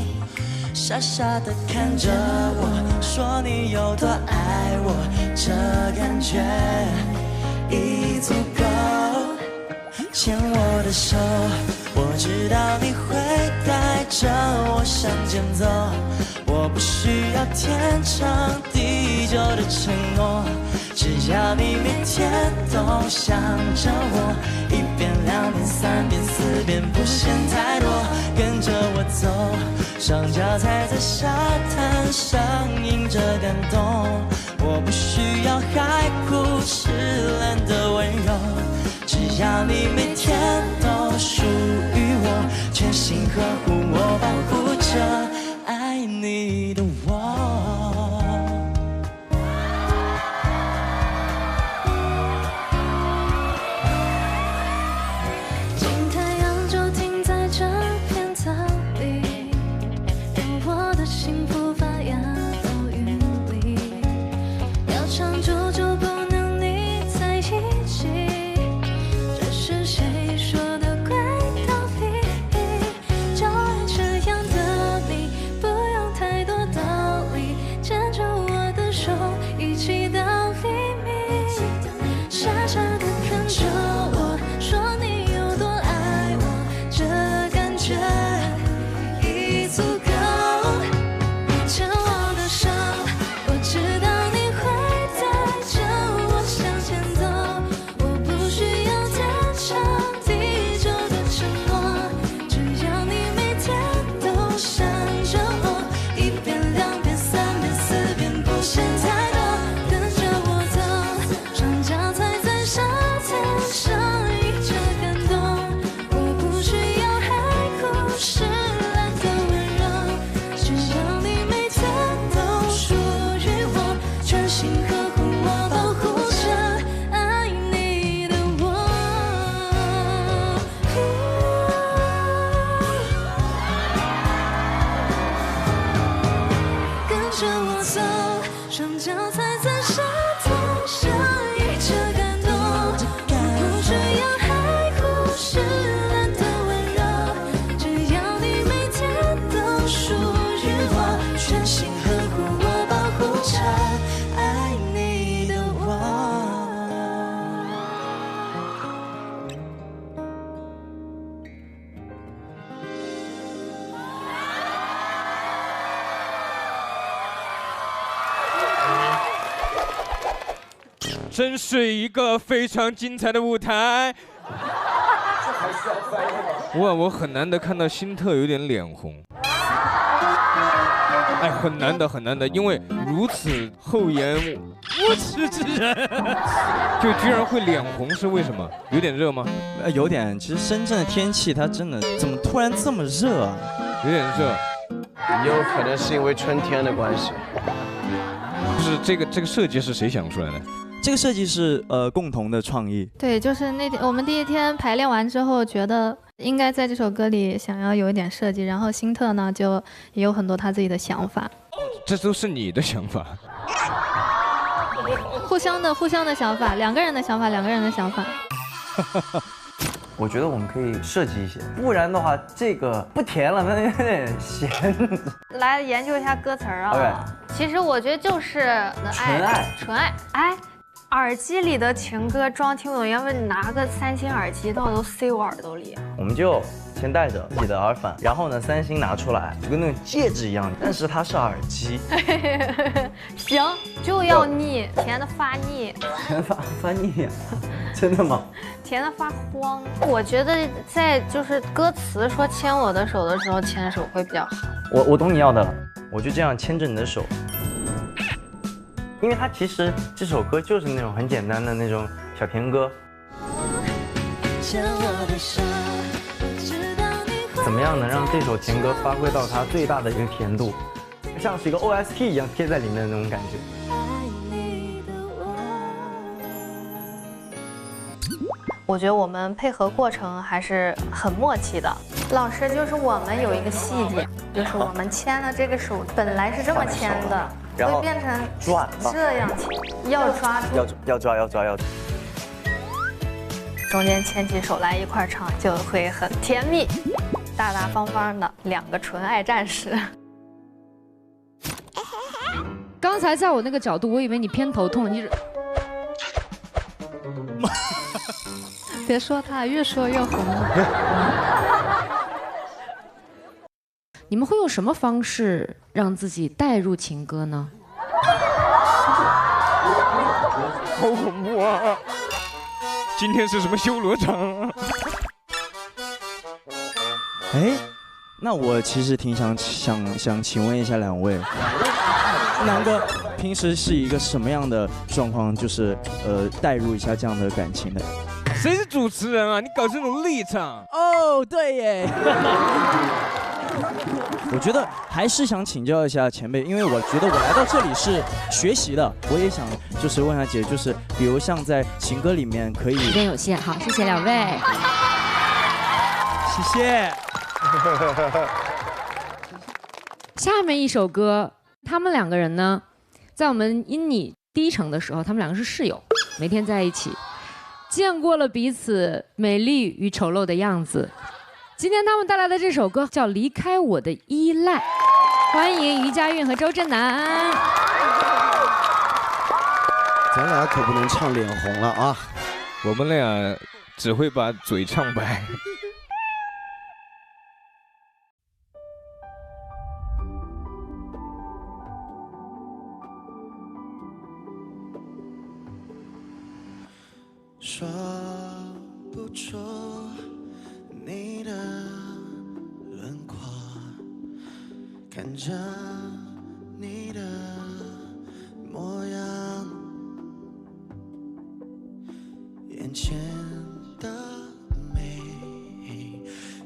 傻傻的看着我，说你有多爱我，这感觉已足够。牵我的手，我知道你会带着向前走。我不需要天长地久的承诺，只要你每天都想着我，1遍、2遍、3遍、4遍，不嫌太多。跟着我走，双脚踩在沙滩上，迎着感动。我不需要海枯石烂的温柔，只要你每天都属于我，全心呵护我，保护着爱你的我。金太阳就停在这片草地，让我的幸福发芽到云里。要长久就不能腻在一起，这是谁说的怪道理？就爱这样的你，不用太多道理，牵着我的手一起到黎明，傻傻的看着我，说你有多爱我，这感觉已足够。牵我的手，我知道你会带着我向前走，我不需要天长地久的承诺，只要你每天都想着我，1遍、2遍、3遍、4遍，不嫌太多。跟着我走，双脚踩在沙滩上，迎着感动。我不需要海枯石烂的温柔，只要你每天都属于我，全心呵护我，保护着爱你的我。跟着我走，双脚踩在沙滩上，迎着感动。我不需要海枯石烂的温柔，只要你每天都属于我，全心呵护我，保护着爱你的我。真是一个非常精彩的舞台。哇，我很难得看到辛特有点脸红。哎，很难得，很难得，因为如此厚颜无耻之人，就居然会脸红，是为什么？有点热吗？有点。其实深圳的天气它真的怎么突然这么热啊？有点热。有可能是因为春天的关系。不是这个设计是谁想出来的？这个设计是共同的创意。对，就是那天我们第一天排练完之后，觉得应该在这首歌里想要有一点设计，然后辛特呢就也有很多他自己的想法。这都是你的想法。互相的想法，两个人的想法。我觉得我们可以设计一些，不然的话这个不甜了，那有点咸。来研究一下歌词啊。Okay. 其实我觉得就是纯爱。哎，耳机里的情歌装听不懂，要不你拿个3星耳机到都塞我耳朵里。我们就先带着自己的耳返，然后呢3星拿出来，就跟那种戒指一样，但是它是耳机。行，就要腻，甜的发腻。甜发腻，真的吗？甜的发慌。我觉得在就是歌词说牵我的手的时候，牵手会比较好。我懂你要的了，我就这样牵着你的手。因为它其实这首歌就是那种很简单的那种小甜歌。怎么样能让这首甜歌发挥到它最大的一个甜度，像是一个 OST 一样贴在里面的那种感觉。我觉得我们配合过程还是很默契的。老师，就是我们有一个细节，就是我们牵的这个手本来是这么牵的，会变成这样牵，要抓住，要抓。中间牵起手来一块唱，就会很甜蜜，大大方方的两个纯爱战士。刚才在我那个角度，我以为你偏头痛，你。别说他，越说越红了。你们会用什么方式让自己带入情歌呢？好恐怖啊！今天是什么修罗场啊？哎，那我其实挺想请问一下两位，南哥平时是一个什么样的状况，就是带入一下这样的感情的？谁是主持人啊？你搞这种立场？哦，对耶。我觉得还是想请教一下前辈，因为我觉得我来到这里是学习的，我也想就是问下姐，就是比如像在情歌里面可以。时间有限，好，谢谢两位。谢谢。下面一首歌，他们两个人呢，在我们因你第一城的时候，他们两个是室友，每天在一起，见过了彼此美丽与丑陋的样子。今天他们带来的这首歌叫《离开我的依赖》，欢迎于佳韵和周震南。咱俩可不能唱脸红了啊！我们俩只会把嘴唱白。说不出你的轮廓，看着你的模样，眼前的美，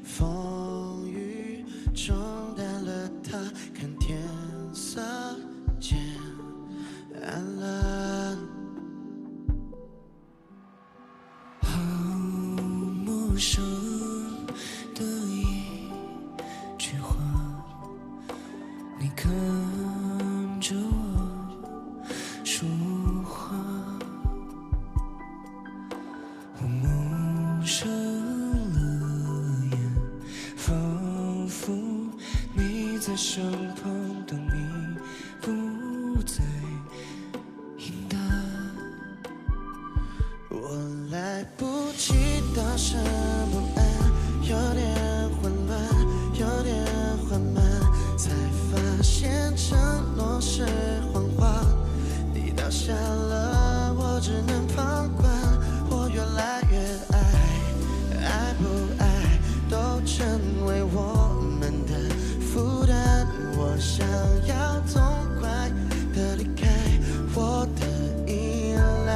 风雨冲淡了它，看天色渐暗了。陌生的一句话，你看着我说话，我蒙上了眼，仿佛你在身旁，当你不在应答，我来不及道声不安，有点混乱，有点缓慢，才发现承诺是谎话。你倒下了，我只能旁观。我越来越爱不爱都成为我们的负担。我想要痛快的离开我的依赖。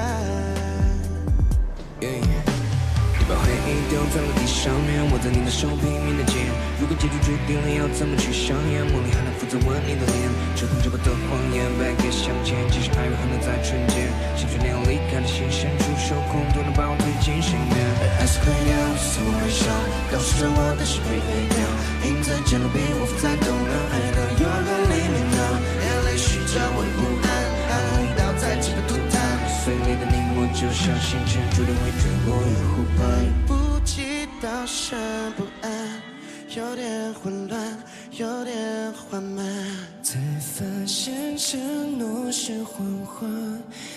把回忆丢在了地上面，握在你的手拼命的捡。如果结局决定了要怎么去上演，梦里还能负责吻你的脸，折腾着我的谎言，白给相见，即使爱与恨能在瞬间，像悬念离开的心深处，受控都能把我推进深渊。爱是快掉，似我微笑，告诉着我的心会飞掉，影子渐落笔，我浮在动乱，爱到有个黎明了，眼泪蓄着我的不安，还能倒在几个涂炭，碎裂的你我就像星辰，注定会坠落于湖畔。不及道声不安，有点混乱，有点缓慢，才发现承诺是谎话。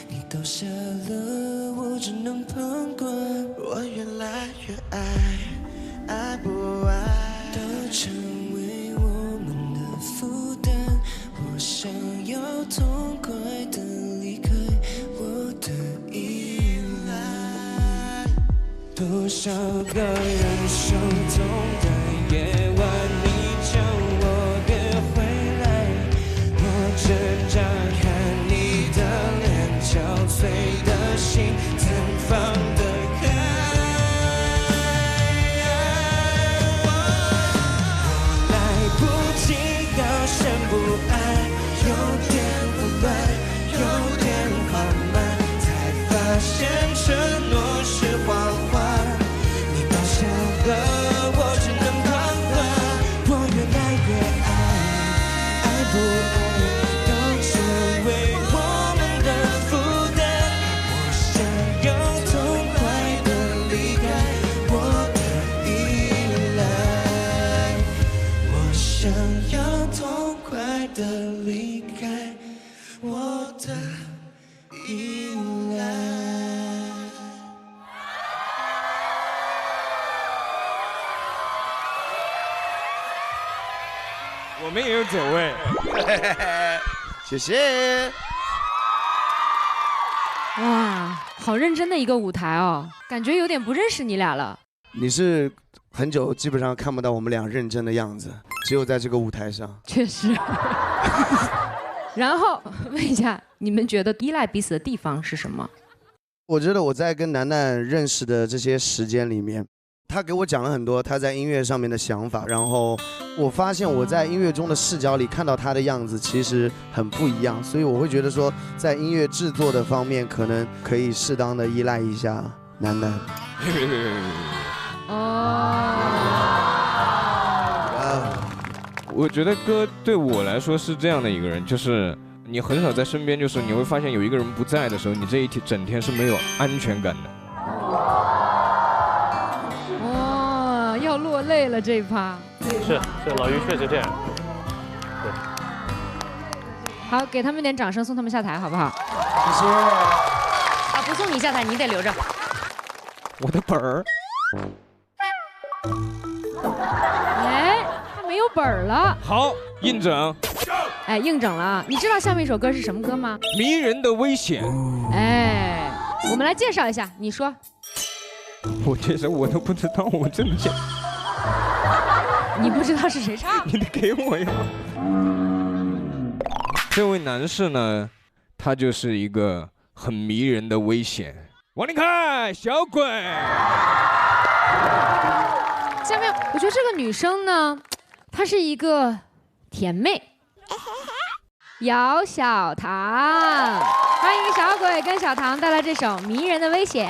你倒下了，我只能旁观。我越来越爱不爱都成为我们的负担。我想要痛快的离开我的依赖。多少个人生中的夜晚，你叫我别回来，我挣扎看你的脸，憔悴的心怎放得开？我来不及高声不安，有点混乱，有点缓慢，才发现承诺是谎话。你倒下了，我只能旁观。我越来越爱不爱都成为我们的负担。我想要痛快的离开我的依赖，我想要痛快的离开我的依赖。我们也有走位。谢谢。哇，好认真的一个舞台哦，感觉有点不认识你俩了。你是很久基本上看不到我们俩认真的样子，只有在这个舞台上。确实。然后问一下，你们觉得依赖彼此的地方是什么？我觉得我在跟楠楠认识的这些时间里面，他给我讲了很多他在音乐上面的想法，然后我发现我在音乐中的视角里看到他的样子其实很不一样，所以我会觉得说，在音乐制作的方面，可能可以适当的依赖一下楠楠。我觉得哥对我来说是这样的一个人，就是你很少在身边，就是你会发现有一个人不在的时候，你这一整天是没有安全感的。哦，要落泪了这一趴。是，老于确实这样。好，给他们点掌声，送他们下台，好不好？谢谢。啊，不送你下台，你得留着。我的本儿。哎，他没有本儿了。好，硬整。哎，硬整了。你知道下面一首歌是什么歌吗？迷人的危险。哎，我们来介绍一下，你说。我介绍我都不知道，我真的介。你不知道是谁唱？你得给我呀。这位男士呢，他就是一个很迷人的危险。往里看，小鬼。下面我觉得这个女生呢，她是一个甜妹。姚小棠，欢迎小鬼跟小棠带来这首《迷人的危险》。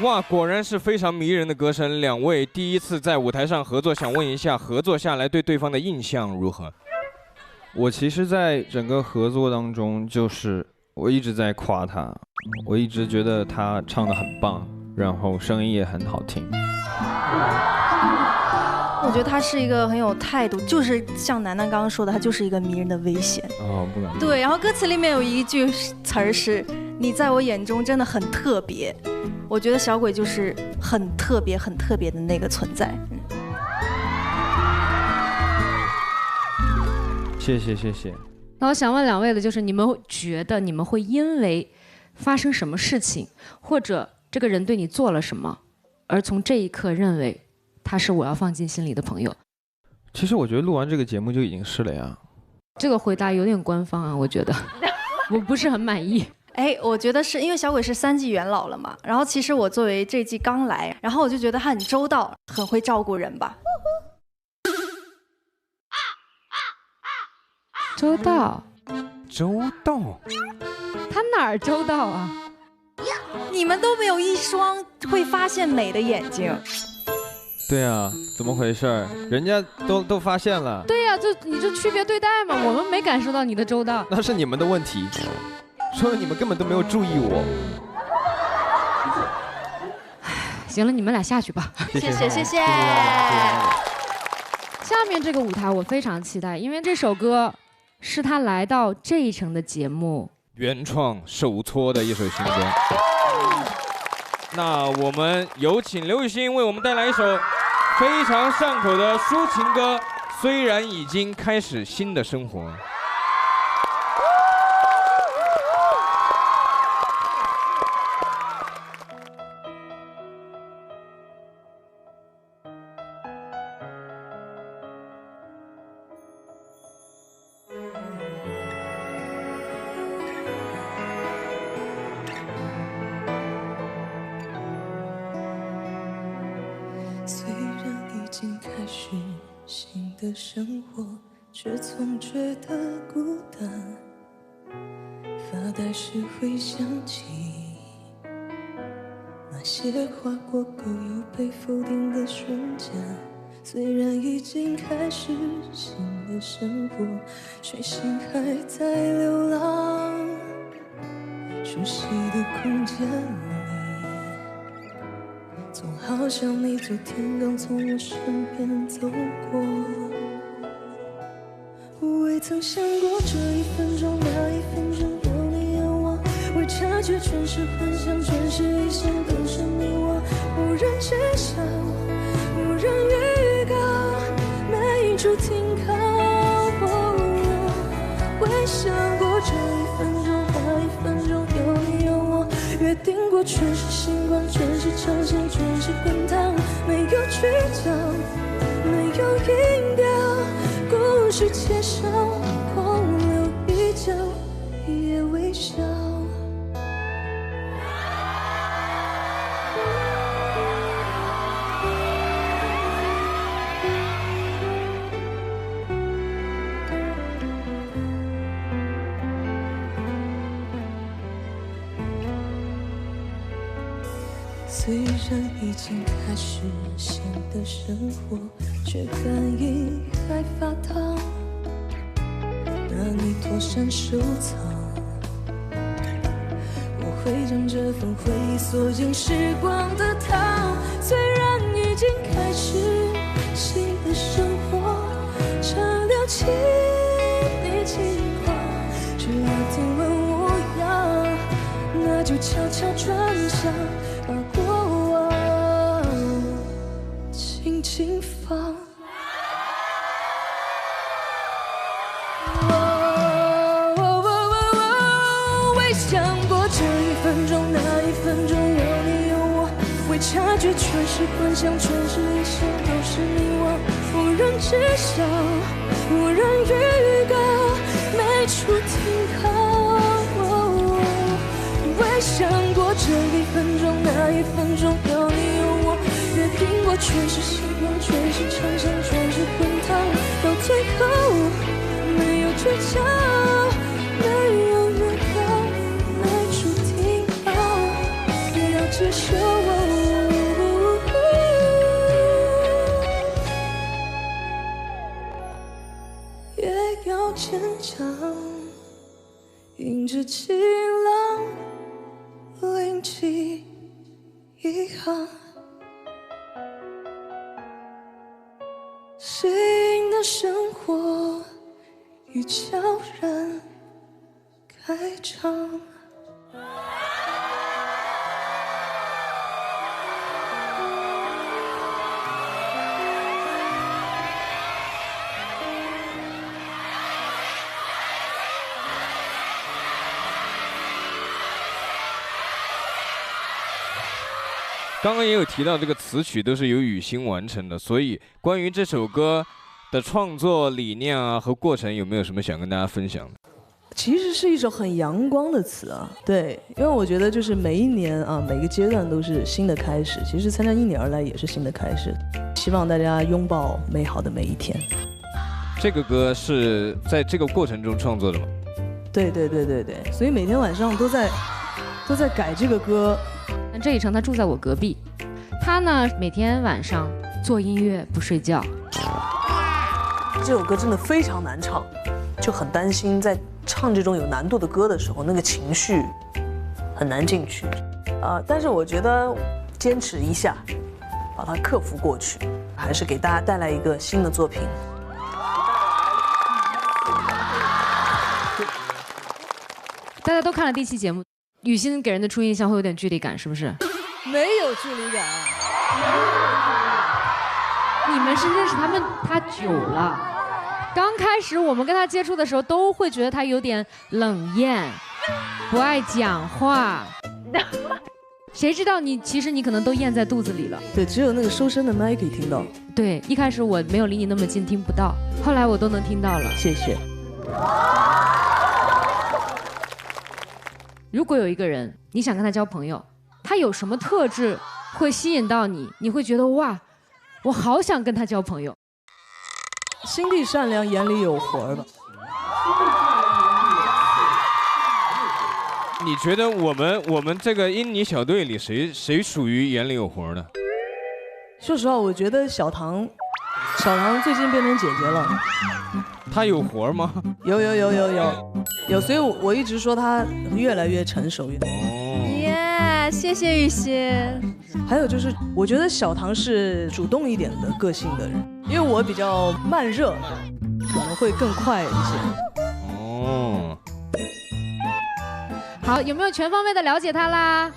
哇，果然是非常迷人的歌声。两位第一次在舞台上合作，想问一下，合作下来对对方的印象如何？我其实，在整个合作当中，就是我一直在夸他，我一直觉得他唱得很棒，然后声音也很好听。我觉得他是一个很有态度，就是像楠楠刚刚说的，他就是一个迷人的危险。哦，不敢。对，然后歌词里面有一句词儿是“你在我眼中真的很特别”，我觉得小鬼就是很特别、很特别的那个存在。谢谢谢谢。那我想问两位的就是，你们觉得你们会因为发生什么事情，或者这个人对你做了什么，而从这一刻认为他是我要放进心里的朋友？其实我觉得录完这个节目就已经是了呀。这个回答有点官方啊，我觉得我不是很满意。哎，我觉得是因为小鬼是3季元老了嘛，然后其实我作为这季刚来，然后我就觉得他很周到，很会照顾人吧。周到，周到，他哪儿周到啊？你们都没有一双会发现美的眼睛。对啊，怎么回事？人家都发现了。对呀，你就区别对待嘛，我们没感受到你的周到。那是你们的问题，说明你们根本都没有注意我。行了，你们俩下去吧。谢谢谢谢。下面这个舞台我非常期待，因为这首歌是他来到这一程的节目原创手搓的一首新歌。那我们有请刘雨昕为我们带来一首非常上口的抒情歌，虽然已经开始新的生活。虽然已经开始新的生活，却总觉得孤单。发呆时会想起那些划过沟又被否定的瞬间。虽然已经开始新的生活，却心还在流浪熟悉的空间里，总好像你昨天刚从我身边走过。未曾想过这一分钟那一分钟有你有我，未察觉全是幻想，全是一切都是迷惘，无人知晓，无人预告，没处停靠。未想过这一分钟那一分钟有你有我，约定过全是星光，全是长线，全是滚烫，没有曲角，没有音调，故事介绍，空留一角，也微笑。虽然已经开始新的生活，却感应还发烫，拿你妥善收藏。我会将这份回忆锁进时光的汤。虽然已经开始新的生活，常聊起你情况，只要听闻我要，那就悄悄转向。把过往轻轻放。未想过这一分钟那一分钟有你有我，未察觉全是幻想，全是一切都是迷惘，无人知晓，无人预告，没处停靠。未想过这一分钟那一分钟有你有我，约月苹果全是希望，全是长相，全是滚烫。到最后，没有追求，没有预告，没注定好，要接受。也要坚强，迎着晴朗，零起遗憾。新的生活已悄然开场。刚刚也有提到这个词曲都是由雨欣完成的，所以关于这首歌的创作理念啊和过程，有没有什么想跟大家分享的？其实是一首很阳光的词啊，对，因为我觉得就是每一年啊，每个阶段都是新的开始。其实参加因你而来也是新的开始，希望大家拥抱美好的每一天。这个歌是在这个过程中创作的吗？对，所以每天晚上都在改这个歌。这一程他住在我隔壁，他呢每天晚上做音乐不睡觉。这首歌真的非常难唱，就很担心在唱这种有难度的歌的时候，那个情绪很难进去。但是我觉得坚持一下，把它克服过去，还是给大家带来一个新的作品。大家都看了第一期节目，雨欣给人的初印象会有点距离感，是不是？没有距离感。你们是认识他久了，刚开始我们跟他接触的时候，都会觉得他有点冷艳，不爱讲话。谁知道其实你可能都咽在肚子里了。对，只有那个收声的麦可以听到。对，一开始我没有离你那么近，听不到，后来我都能听到了。谢谢。如果有一个人，你想跟他交朋友，他有什么特质会吸引到你？你会觉得哇，我好想跟他交朋友。心地善良，眼里有活吧。你觉得我们这个因你小队里谁属于眼里有活的？说实话，我觉得小唐最近变成姐姐了。她有活吗？有，所以我一直说她越来越成熟。耶，谢谢雨欣。还有就是，我觉得小唐是主动一点的个性的人，因为我比较慢热，可能会更快一些。哦。好，有没有全方位的了解他啦？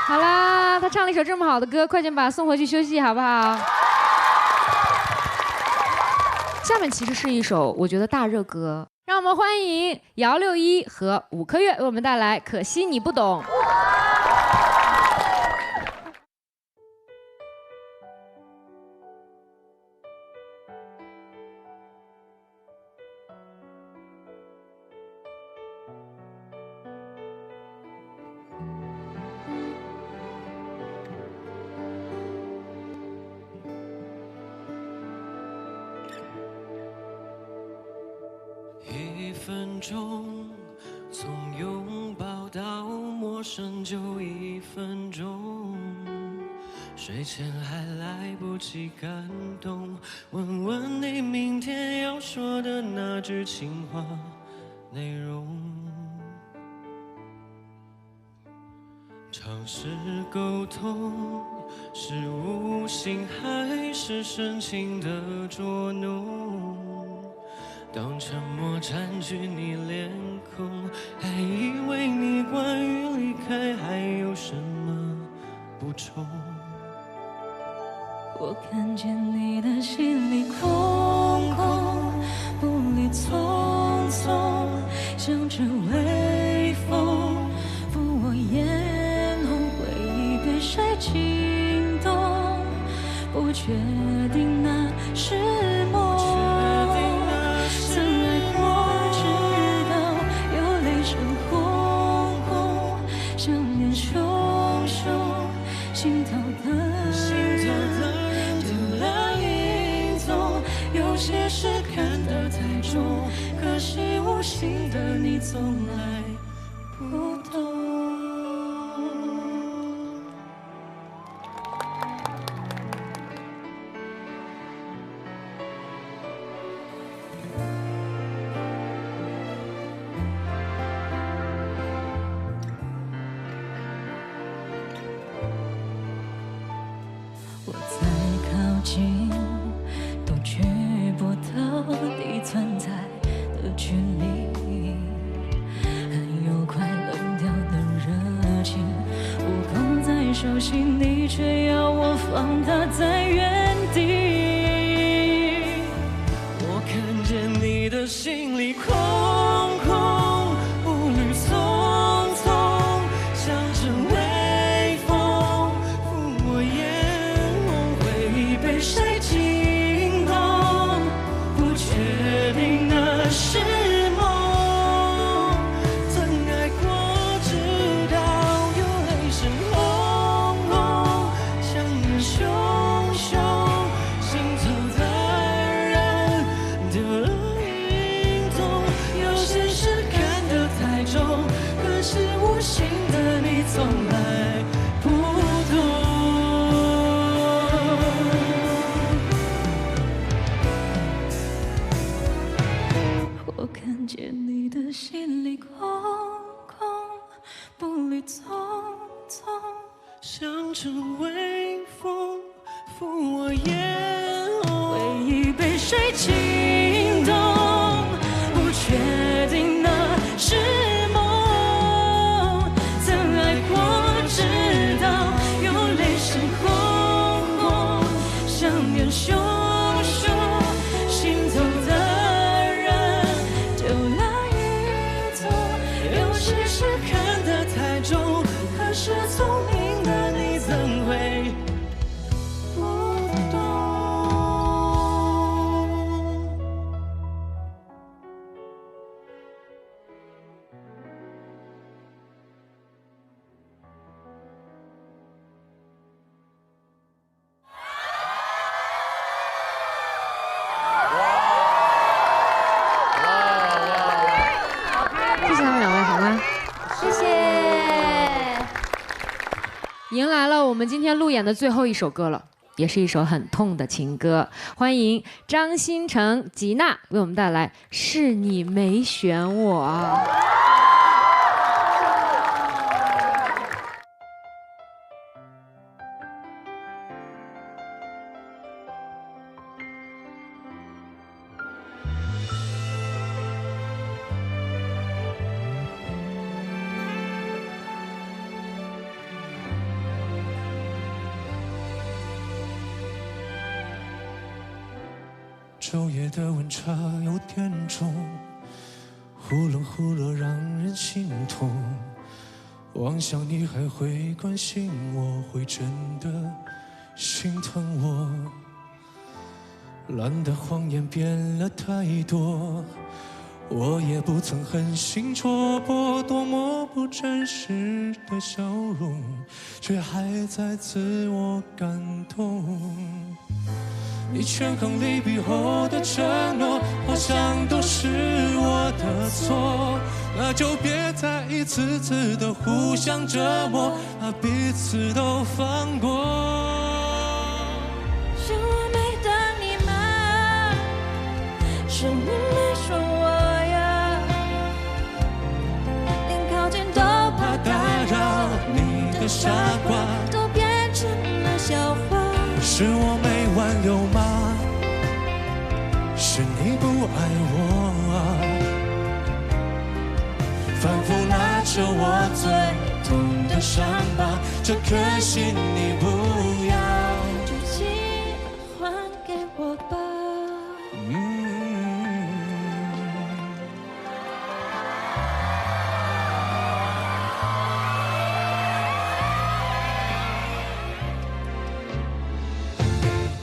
好啦，他唱了一首这么好的歌，快点把他送回去休息好不好？下面其实是一首我觉得大热歌，让我们欢迎姚六一和5颗月为我们带来《可惜你不懂》。1分钟，从拥抱到陌生就1分钟，睡前还来不及感动，问问你明天要说的那句情话内容。尝试沟通，是无心还是深情的捉弄？当沉默占据你脸孔，还以为你关于离开还有什么补充。我看见你的心里空空，步履匆匆，像阵微风拂我眼红，回忆被谁惊动？不确定那是梦。曾爱过，直到有泪声轰轰，从来不懂。我再靠近，都觉不到你存在的距离，还有快冷掉的热情，无空再熟悉你，却要我放它在原地。我看见你的心里空空，步履匆匆，像阵微风拂我眼红，回忆被谁惊动，不确定那是梦。曾爱过，直到有泪声轰轰，想念熊熊，心头的人丢了影踪。有些事看得太重，可是无心的你从来不懂。我看见你的心里空空，步履匆匆，像阵微风拂我眼红，回忆被谁惊动，不确定那是梦。曾爱过，直到有泪声轰轰，想念熊熊，心头的人丢了一踪。有些事看得太重，可是聪明的你怎会不懂？谢谢他们两位，好吗？谢谢。迎来了我们今天路演的最后一首歌了，也是一首很痛的情歌。欢迎张新成、吉娜为我们带来《是你没选我》。昼夜的温差有点重，忽冷忽热让人心痛。妄想你还会关心我，会真的心疼我。烂的谎言变了太多，我也不曾狠心戳破，多么不真实的笑容，却还在自我感动。你权衡利弊后的承诺，好像都是我的错，那就别再一次次的互相折磨，把彼此都放过。是我没等你吗？是你没说我呀，连靠近都怕打扰，你的傻瓜都变成了笑话。是我没挽留吗？是你不爱我啊？反复拉着我最痛的伤疤，这颗心你不要，就请还给我吧。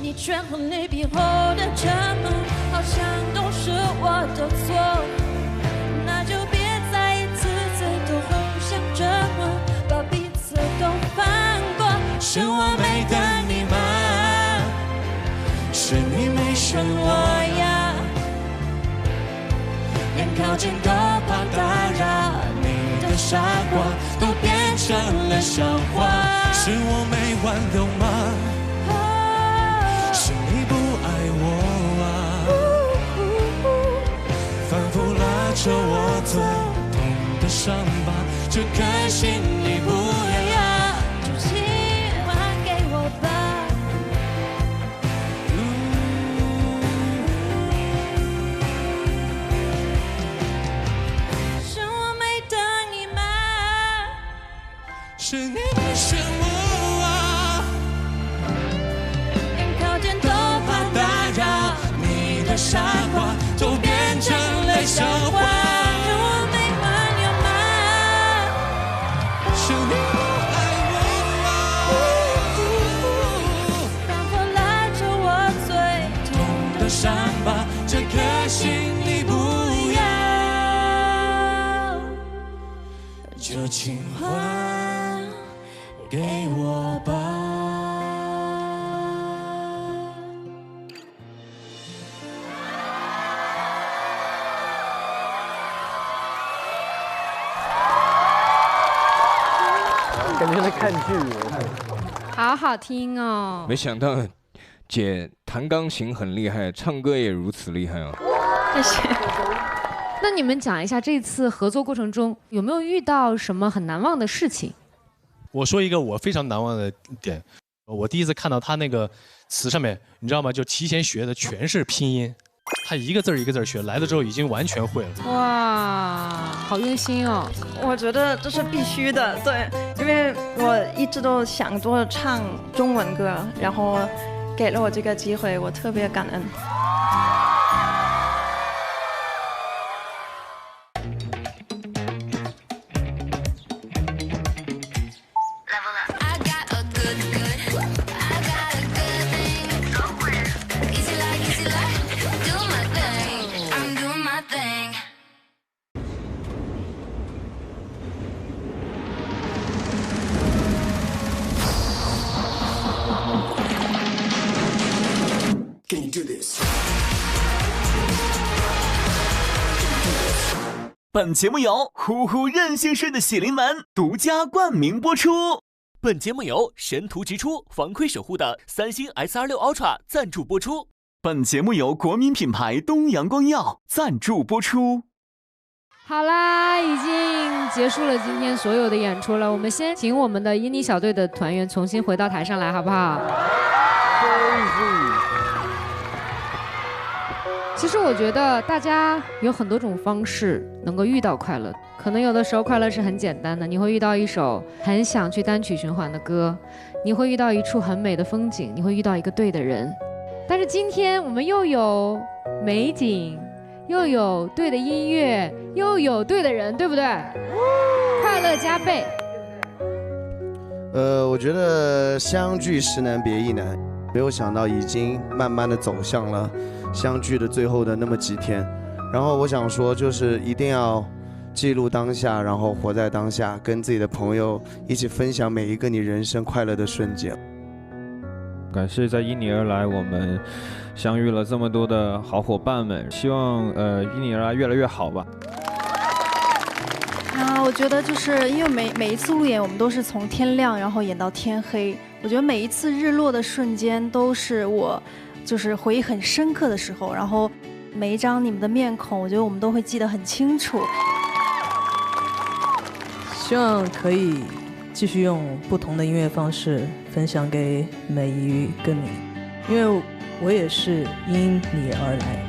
你权衡利弊后的承诺，好像都是我的错，那就别再一次次都互相折磨，把彼此都放过。是我没等你吗？是你没选我呀？连靠近都怕打都变成了笑话。是我没挽留吗？是你不爱我啊？反复拉扯我最痛的伤疤，这颗心你不要，就请还给我吧。是我没等你吗？是你不选我啊？连靠近都怕打扰，你的傻瓜都变成了笑话。是我没挽留吗？是你不爱我啊？反复拉扯我最痛的伤疤，这颗心你不要，就请还给我吧。感觉在看剧。好好听哦。没想到姐弹钢琴很厉害，唱歌也如此厉害啊！谢谢。那你们讲一下这次合作过程中有没有遇到什么很难忘的事情？我说一个我非常难忘的点，我第一次看到他那个词上面，你知道吗？就提前学的全是拼音，他一个字一个字学，来了之后已经完全会了。哇，好用心哦！我觉得这是必须的，对，因为我一直都想多唱中文歌，然后给了我这个机会，我特别感恩。本节目由呼呼任性睡的喜临门独家冠名播出。本节目由神图直出防窥守护的三星 S26 Ultra 赞助播出。本节目由国民品牌东阳光药赞助播出。好啦，已经结束了今天所有的演出了。我们先请我们的伊妮小队的团员重新回到台上来，好不好？其实我觉得大家有很多种方式能够遇到快乐，可能有的时候快乐是很简单的，你会遇到一首很想去单曲循环的歌，你会遇到一处很美的风景，你会遇到一个对的人。但是今天我们又有美景，又有对的音乐，又有对的人，对不对？快乐加倍。我觉得相聚时难别亦难，没有想到已经慢慢的走向了相聚的最后的那么几天。然后我想说，就是一定要记录当下，然后活在当下，跟自己的朋友一起分享每一个你人生快乐的瞬间。感谢在因你而来，我们相遇了这么多的好伙伴们，希望因你而来越来越好吧。我觉得就是因为每一次路演，我们都是从天亮然后演到天黑。我觉得每一次日落的瞬间都是我就是回忆很深刻的时候，然后每一张你们的面孔，我觉得我们都会记得很清楚。希望可以继续用不同的音乐方式分享给每一个你，因为我也是因你而来。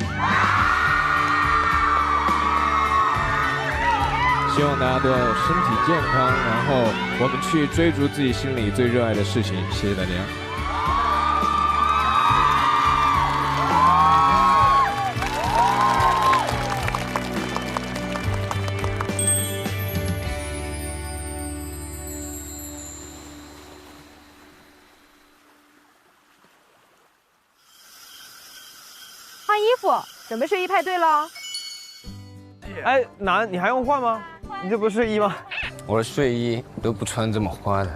希望大家都要身体健康，然后我们去追逐自己心里最热爱的事情。谢谢大家。换衣服，准备睡衣派对了。哎，你还用换吗？你这不是睡衣吗？我的睡衣都不穿这么花的。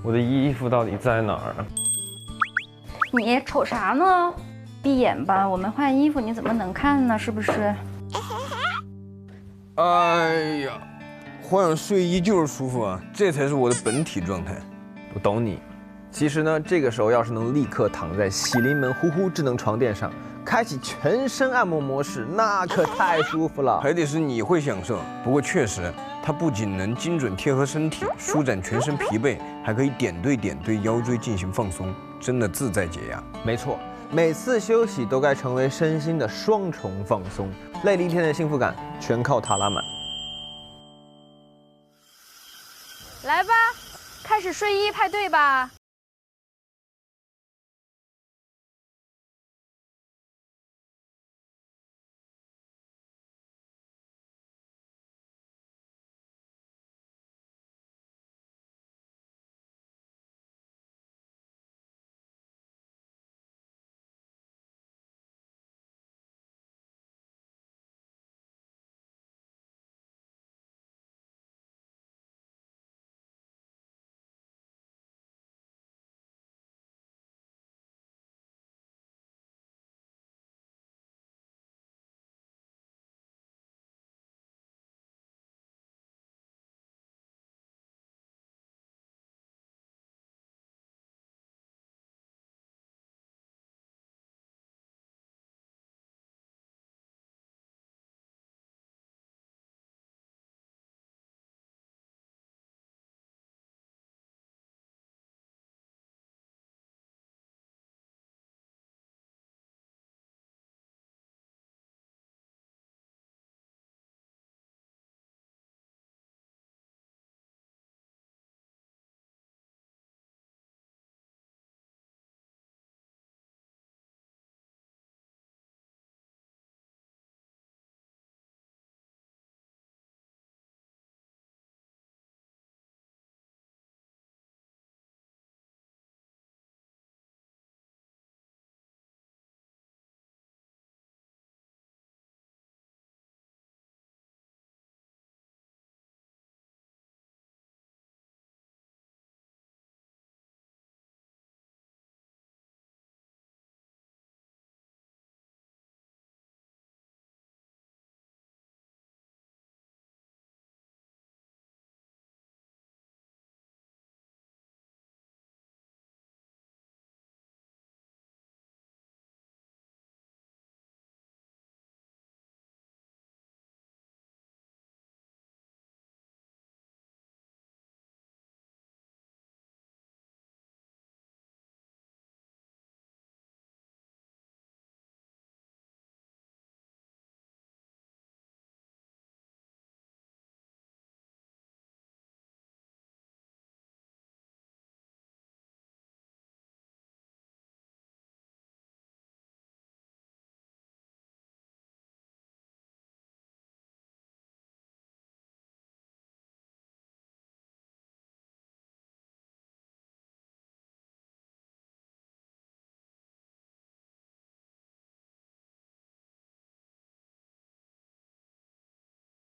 我的衣服到底在哪儿啊？你瞅啥呢？闭眼吧，我们换衣服，你怎么能看呢？是不是？哎呀，换上睡衣就是舒服啊，这才是我的本体状态。我懂你。其实呢，这个时候要是能立刻躺在喜临门呼呼智能床垫上，开启全身按摩模式，那可太舒服了。还得是你会享受。不过确实，它不仅能精准贴合身体，舒展全身疲惫，还可以点对点对腰椎进行放松，真的自在解压。没错，每次休息都该成为身心的双重放松，累了一天的幸福感全靠它拉满。来吧，开始睡衣派对吧。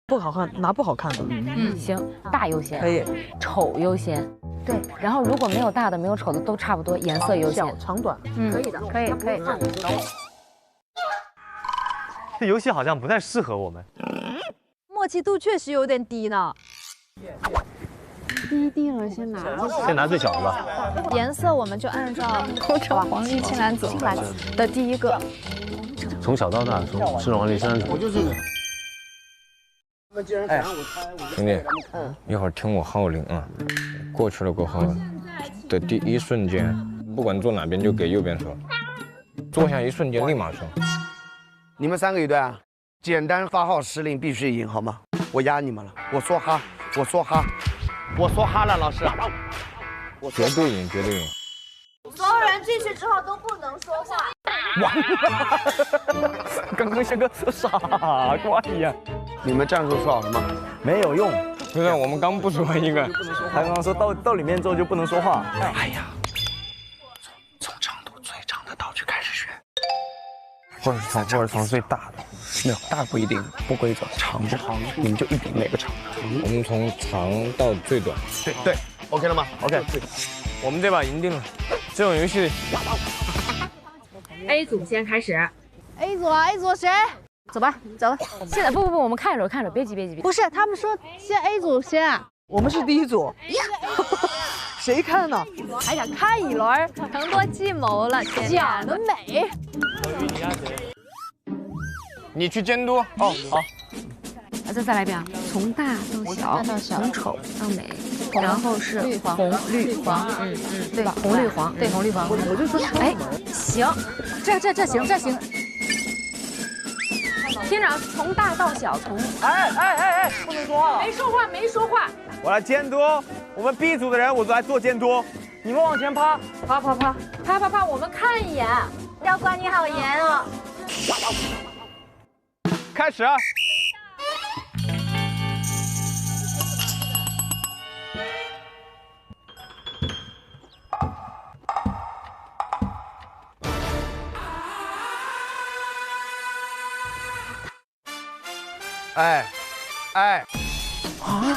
不好看，拿不好看的。行，大优先，可以，丑优先。对，然后如果没有大的，没有丑的，都差不多，颜色优先。小长短，可以的，可以。这游戏好像不太适合我们。默契度确实有点低呢。低了，先拿最小的吧。颜色我们就按照红橙黄绿青蓝紫的第一个。从小到大，从赤黄绿青蓝紫。我就这个。哎，兄弟，一会儿听我号令啊！过去了过后的第一瞬间，不管坐哪边就给右边说，坐下一瞬间立马说。你们3个一队啊，简单发号施令必须赢，好吗？我压你们了，我说哈，我说哈，我说哈了，老师。绝对赢，绝对赢。所有人进去之后都不能说话。完了，刚刚像个傻瓜一样。你们战术说好了吗？没有用，不是我们刚不说一个，他刚刚说到里面之后就不能说话。哎呀，从长度最长的道具开始学，或者从最大的，没有大不一定不规则，长不长你们就一比哪个长。我们从长到最短。对 ，OK 了吗 ？OK，我们这把赢定了。这种游戏， A 组先开始。 A 组啊 ，A 组谁？走吧，走了。现在不，我们看着看着，别急。不是，他们说先 A 组先啊。我们是第一组。谁看呢？还想看一轮？承多计谋了，讲得美。你去监督。哦，好。再来一遍啊，从大到小，从丑到美，然后是红绿黄，对，红绿黄，对，红绿黄。我就说，哎，行，这行。厅长从大到小，从哎，不能说话了。没说话。我来监督，我们 B 组的人我来做监督，你们往前趴，啪，我们看一眼。要管你好严哦。开始。哎，啊，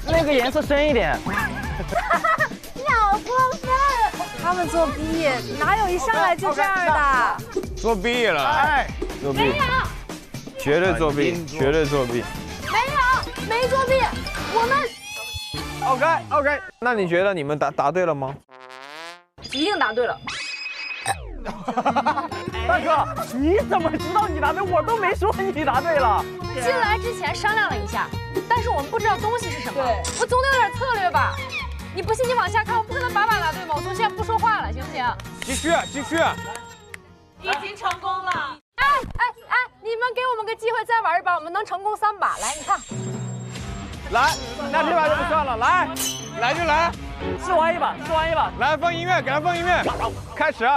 那个颜色深一点。你好过分！他们作弊，哪有一上来就这样的？作弊了，作弊，绝对作弊。没作弊，我们。OK， 那你觉得你们答对了吗？一定答对了。大哥，你怎么知道你答对？我都没说你答对了。进来之前商量了一下，但是我们不知道东西是什么，我总得有点策略吧。你不信你往下看，我不可能把答对吗？我从现在不说话了，行不行？继续。已经成功了。哎，你们给我们个机会再玩一把，我们能成功3把。来，你看。来，那这把就不算了。来就来。试玩一把。来，放音乐，给他放音乐。开始。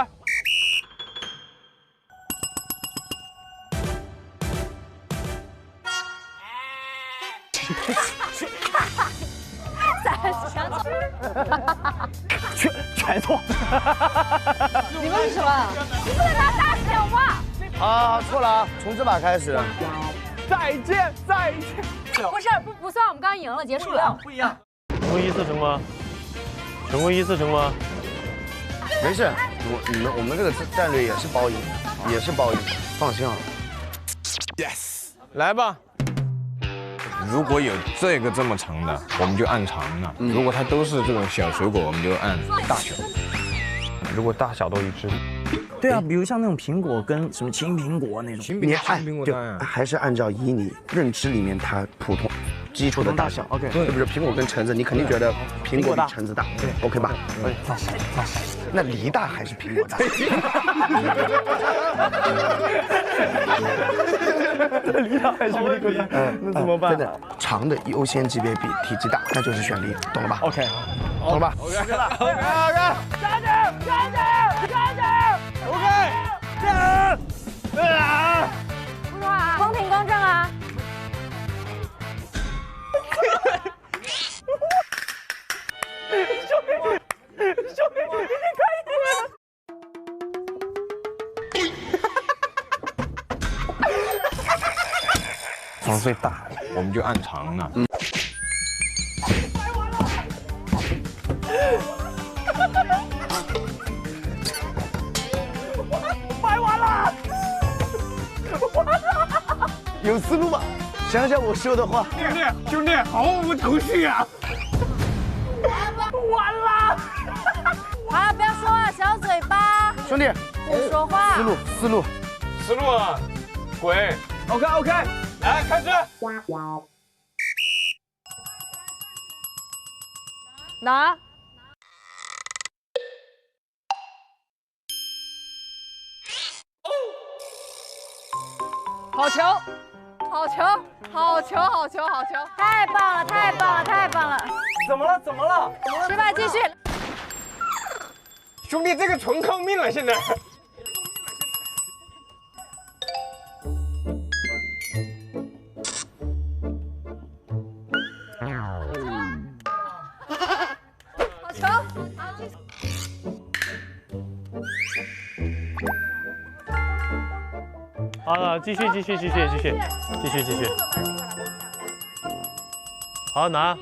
全错。你问什么？你不能拿大小吧？啊，错了啊，从这把开始。再见。不是，不算，我们刚刚赢了，结束了。不一样。成功一次成功。没事，我们这个战略也是包赢，放心啊。Yes， 来吧。如果有这么长的，我们就按长的；如果它都是这种小水果，我们就按大小。如果大小都一致，对啊，比如像那种苹果跟什么青苹果那种，你还是按照以你认知里面它普通基础的大小。OK， 是不是苹果跟橙子，你肯定觉得苹果比橙子大，对 ，OK 吧？对，放心。那梨大还是苹果大？梨大还是苹果大？那怎么办？真的，长的优先级别比体积大，那就是选梨，懂了吧 ？OK， 懂了吧 ？OK， 加油！ OK， 不说话，公平公正啊！兄弟，你可以。从最大我们就按长的。掰完了，有思路吗？想想我说的话。兄弟，毫无头绪啊！完了！好，不要说话，小嘴巴。兄弟，不说话。思路啊！鬼。OK， 来开始。拿。好球！太棒了！怎么了？吃饭继续。兄弟，这个纯靠命了，现在。好了，继续。好，拿。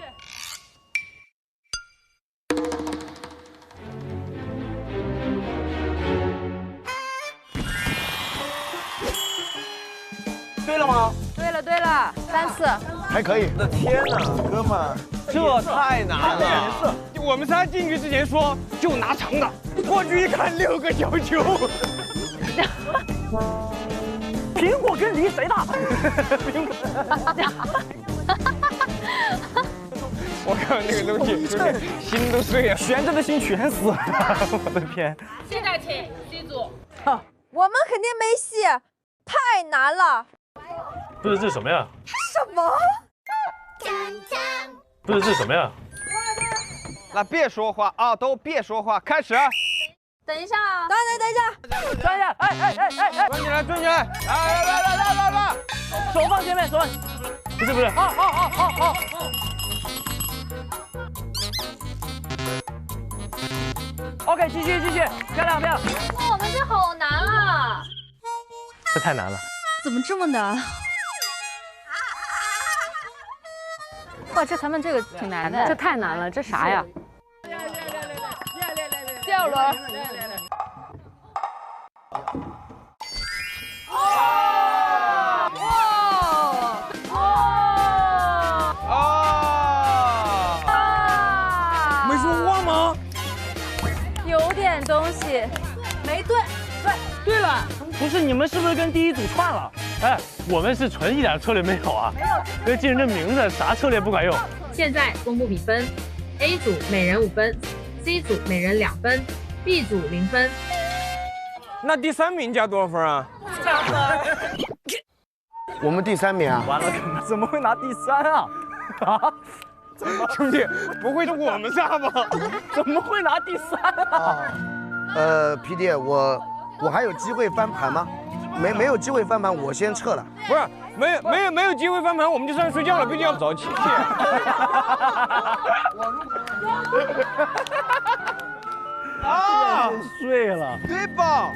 对了吗？对了对了，3次。还可以。我的天哪，哥们，这太难了。我们仨进去之前说就拿长的，过去一看6个小球。苹果跟梨谁大？苹果。我看那个东西，心都碎了，悬着的心全死了。我的天！现在请 C 组。我们肯定没戏，太难了。不是这是什么呀？什么？不是这是什么呀？那别说话啊，都别说话，开始。等一下啊！等一下！转一下！哎！转起来，转起来！来！手放前面，手放。不是。好。OK， 继续，漂亮。哇，我们这好难啊！这太难了。怎么这么难？哇，咱们这个挺难的，这太难了，这啥呀？第2轮。没说话吗？有点东西，没对。对了，不是你们是不是跟第一组串了？哎，我们是纯一点策略没有啊，就记人这名字，啥策略不管用。现在公布比分 ：A 组每人5分 ，C 组每人2分 ，B 组0分。那第3名加多少分啊2分。我们第3名啊！完了，怎么会拿第3啊？兄弟，不会是我们仨吧？怎么会拿第3啊？PD， 我还有机会翻盘吗？没有机会翻盘，我先撤了。不是，没有机会翻盘，我们就上去睡觉了，毕竟要早起。啊，睡了，对吧？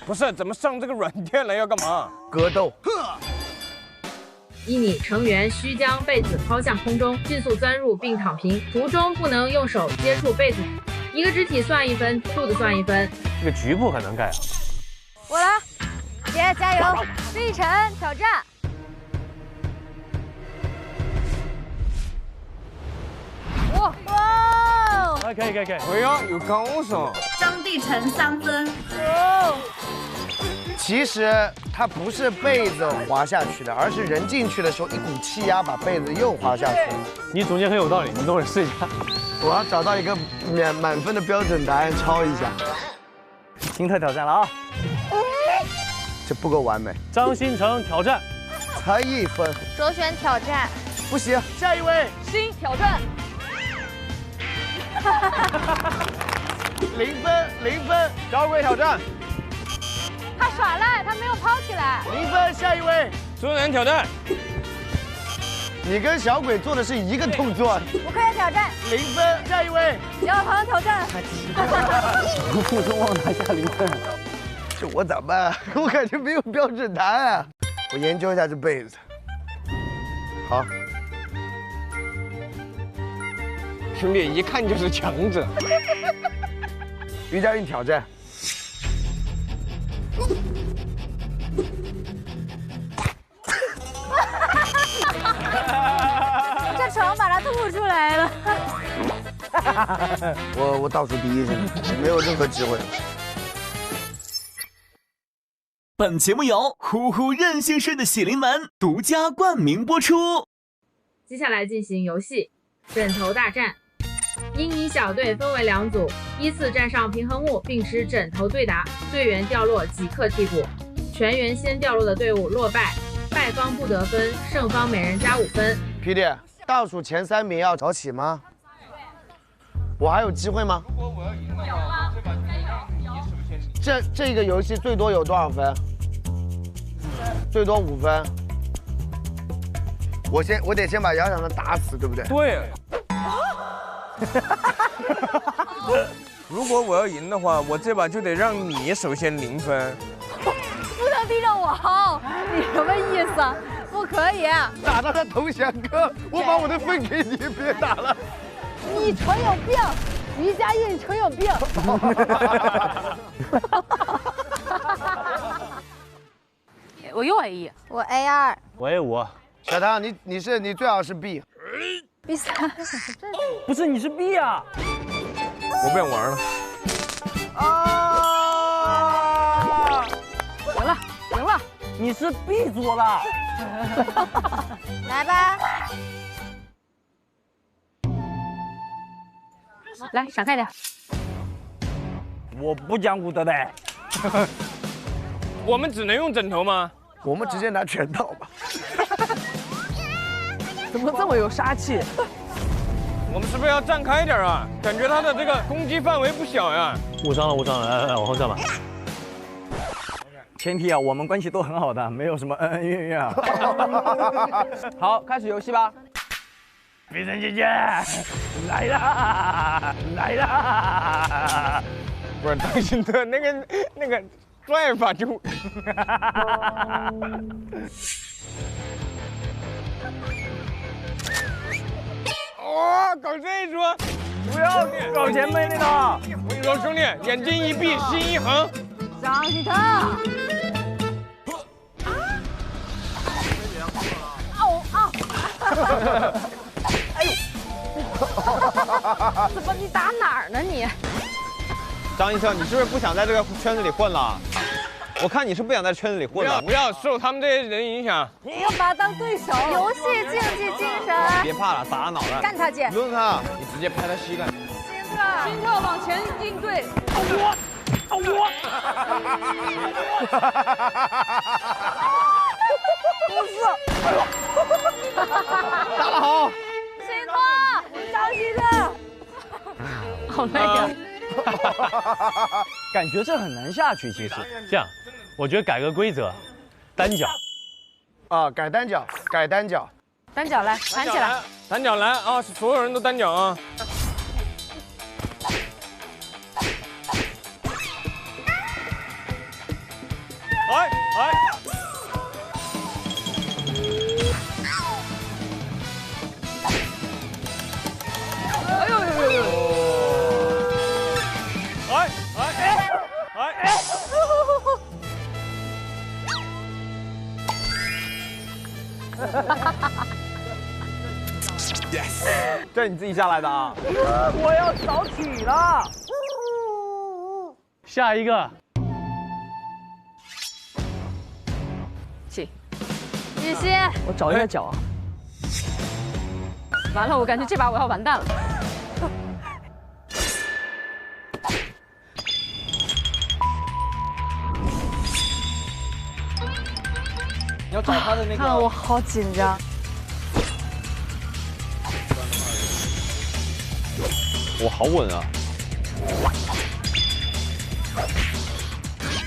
不是，怎么上这个软件了？要干嘛？格斗。依你成员需将被子抛向空中，迅速钻入并躺平，途中不能用手接触被子。一个肢体算1分，肚子算1分。这个局部很难盖啊。我来，姐加油！历程挑战。哇！可以。哎呀，有高手。张地成3分。其实它不是被子滑下去的，而是人进去的时候一股气压把被子又滑下去了。你总结很有道理，你等会儿试一下。我要找到一个满分的标准答案抄一下。金特挑战了啊！这不够完美。张新成挑战，才1分。周璇挑战，不行。下一位，新挑战。 0分，小鬼挑战。他耍赖，他没有抛起来。0分，下一位，孙楠挑战。你跟小鬼做的是一个动作。吴克元挑战。0分，下一位。姚航挑战。负众望拿下0分。这我咋办？我感觉没有标准答案啊。我研究一下这被子。好。 兄弟，一看就是强者。于佳韵挑战。这床把它吐出来了。我倒数第一，现在没有任何机会。本节目由呼呼任性睡的喜临门独家冠名播出。接下来进行游戏枕头大战。 英尼小队分为2组，依次站上平衡木，并持枕头对打，队员掉落即刻替补。全员先掉落的队伍落败，败方不得分，胜方每人加5分。PD， 倒数前3名要早起吗？我还有机会吗？如果我要赢的话，这把你首先。这个游戏最多有多少分？最多5分。我得先把姚晓晨打死，对不对？对。 如果我要赢的话，我这把就得让你首先0分。不能逼着我薅，你什么意思？不可以。打到他投降哥，我把我的分给你，别打了。你纯有病。于佳印成有病。我又 A1，我 A2，我 A5。小唐，你最好是 B。B3，不是你是 B 啊？我不想玩了。啊！赢了，你是 B 组了。来吧。来闪开点。我不讲武德的。我们只能用枕头吗？我们直接拿拳头吧。怎么这么有杀气？我们是不是要站开点啊？感觉他的这个攻击范围不小呀。误伤了，来，往后站吧。前提啊，我们关系都很好的，没有什么恩恩怨怨啊。好，开始游戏吧。冰神姐姐，来啦！不是当心的那个拽法就。哦，搞这一出，不要搞前辈那个。我跟你说，兄弟，眼睛一闭，心一横，相信他。哎呦！怎么你打哪儿呢你？张医生，你是不是不想在这个圈子里混了？我看你是不想在圈子里混了。不要受他们这些人影响。你要把他当对手。游戏竞技精神。别怕了，打他脑袋。干他姐！抡他！你直接拍他膝盖。心特往前应对。我。不是。打得好。心特，张希特。好累呀。感觉这很难下去，其实。这样，我觉得改个规则，单脚。啊，改单脚。单脚来，盘起来。单脚来啊！所有人都单脚啊！哎！哎呦！Yes， 这是你自己下来的啊！我要早起了。下一个。起。雨欣，我找一下脚啊。完了，我感觉这把我要完蛋了。你要找他的那个。看我好紧张。我好稳啊！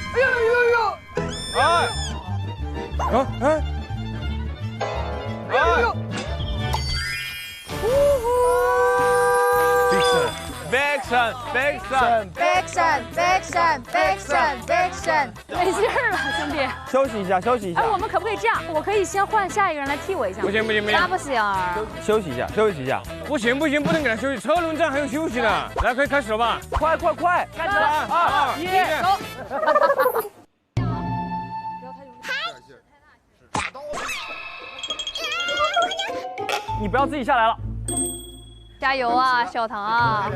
哎呦！哎！Backson，没劲儿了，兄弟。休息一下。哎，我们可不可以这样？我可以先换下一个人来替我一下。不行。那不行。休息一下。不行，不能给他休息，车轮战还有休息的。来，可以开始了吧？快！开始了！3、2、1，走！你不要自己下来了。加油啊，小唐啊！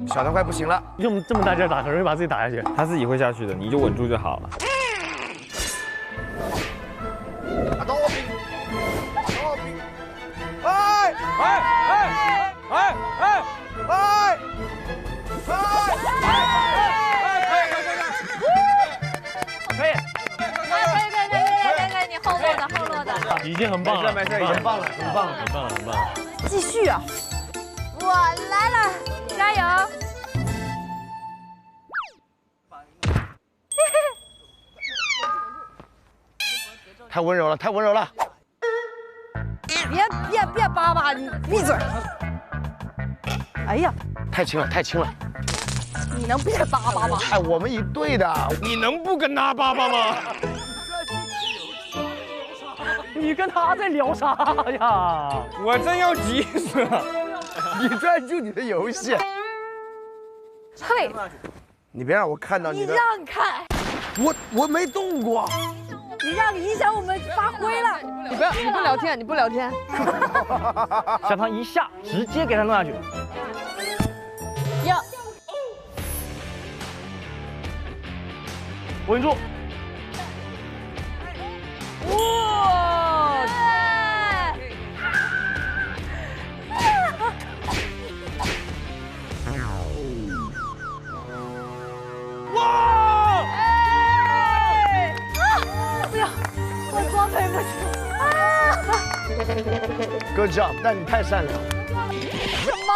小唐快不行了，用这么大劲打，很容易把自己打下去。他自己会下去的，你就稳住就好了。可以，你后落的，已经很棒了，没事，已经棒了，很棒了。继续啊！我来了，加油！太温柔了。别叭叭，你闭嘴！哎呀，太轻了。你能别叭叭吗？哎，我们一队的，你能不跟他叭叭吗？你跟他在聊啥呀？我真要急死了！你专注你的游戏。嘿，你别让我看到你你的。让开！我没动过。你让影响我们发挥了。你不聊天，你不聊天。小唐一下直接给他弄下去。要。稳住。哇！哇！不要，我左腿不行。Good job， 但你太善良。什么？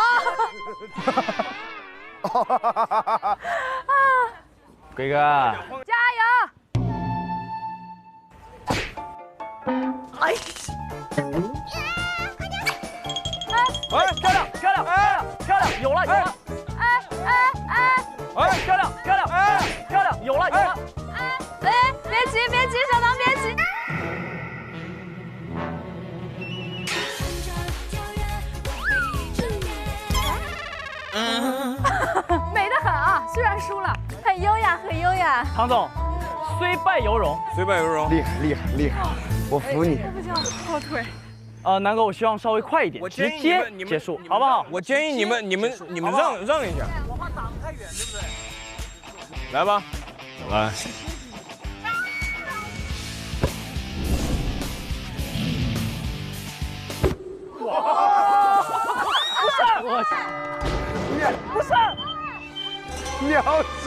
龟哥，加油！哎，哎，漂亮，漂亮，哎，漂亮，有了，有了，哎，漂亮，漂亮，哎，漂亮，有了，有了，哎，别急，别急，小唐别急。美得很啊，虽然输了，很优雅，很优雅。唐总，虽败犹荣，虽败犹荣，厉害，厉害，厉害，我服你。对不起，后腿。南哥，我希望稍微快一点，直接结束，好不好？我建议你们让一下。我怕挡太远，对不对？来吧，来。哇！不是，不是，秒杀！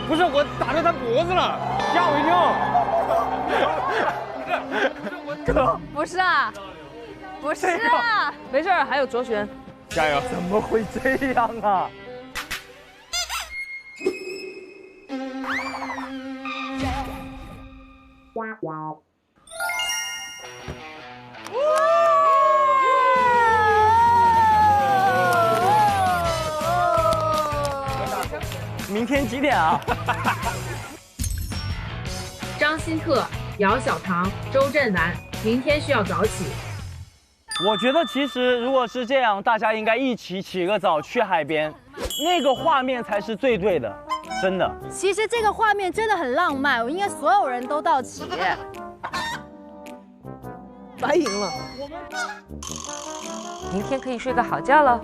不是，我打着他脖子了，吓我一跳。哥，不是啊，不是啊，没事，还有卓璇，加油！怎么会这样啊？明天几点啊？张新特、姚小棠、周震南，明天需要早起。我觉得其实如果是这样，大家应该一起起个早去海边，那个画面才是最对的，真的。其实这个画面真的很浪漫，应该所有人都到齐。白赢了。明天可以睡个好觉了。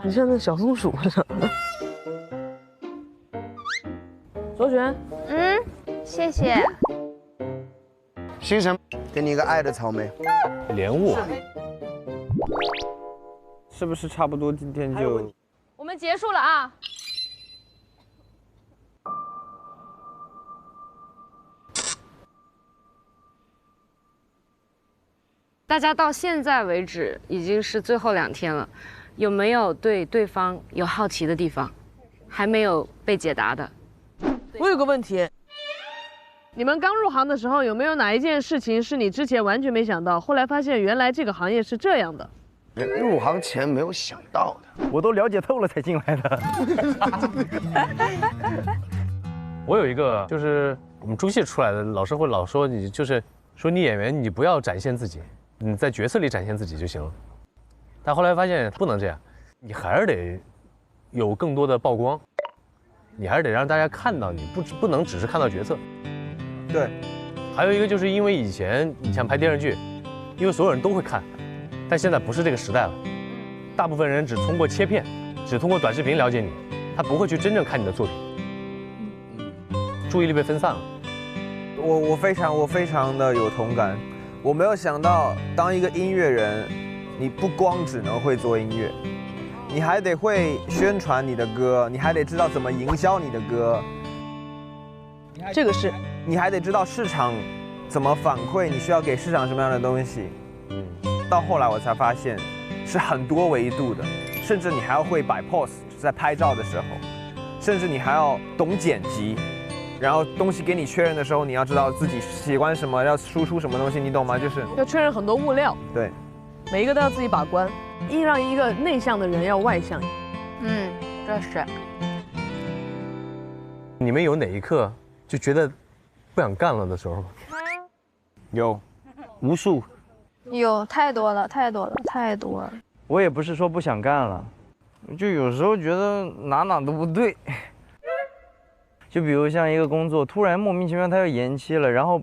你像那小松鼠似的。卓璇，谢谢。星辰，给你一个爱的草莓。莲雾。是不是差不多今天就？我们结束了啊。大家到现在为止已经是最后2天了，有没有对对方有好奇的地方，还没有被解答的？我有个问题，你们刚入行的时候有没有哪一件事情是你之前完全没想到，后来发现原来这个行业是这样的？入行前没有想到的，我都了解透了才进来的。我有一个，就是我们中戏出来的，老师会老说你，就是说你演员你不要展现自己，你在角色里展现自己就行了。但后来发现不能这样，你还是得有更多的曝光，你还是得让大家看到你，不能只是看到角色。对，还有一个就是因为以前你像拍电视剧，因为所有人都会看，但现在不是这个时代了，大部分人只通过切片，只通过短视频了解你，他不会去真正看你的作品，注意力被分散了。我非常的有同感，我没有想到当一个音乐人，你不光只能会做音乐，你还得会宣传你的歌，你还得知道怎么营销你的歌，这个是，你还得知道市场怎么反馈，你需要给市场什么样的东西。到后来我才发现，是很多维度的，甚至你还要会摆 pose， 在拍照的时候，甚至你还要懂剪辑。然后东西给你确认的时候，你要知道自己喜欢什么，要输出什么东西，你懂吗？就是要确认很多物料。对，每一个都要自己把关，硬让一个内向的人要外向。这是。你们有哪一刻就觉得不想干了的时候吗？有，无数。有太多了，太多了，太多了。我也不是说不想干了，就有时候觉得哪都不对。就比如像一个工作，突然莫名其妙它要延期了，然后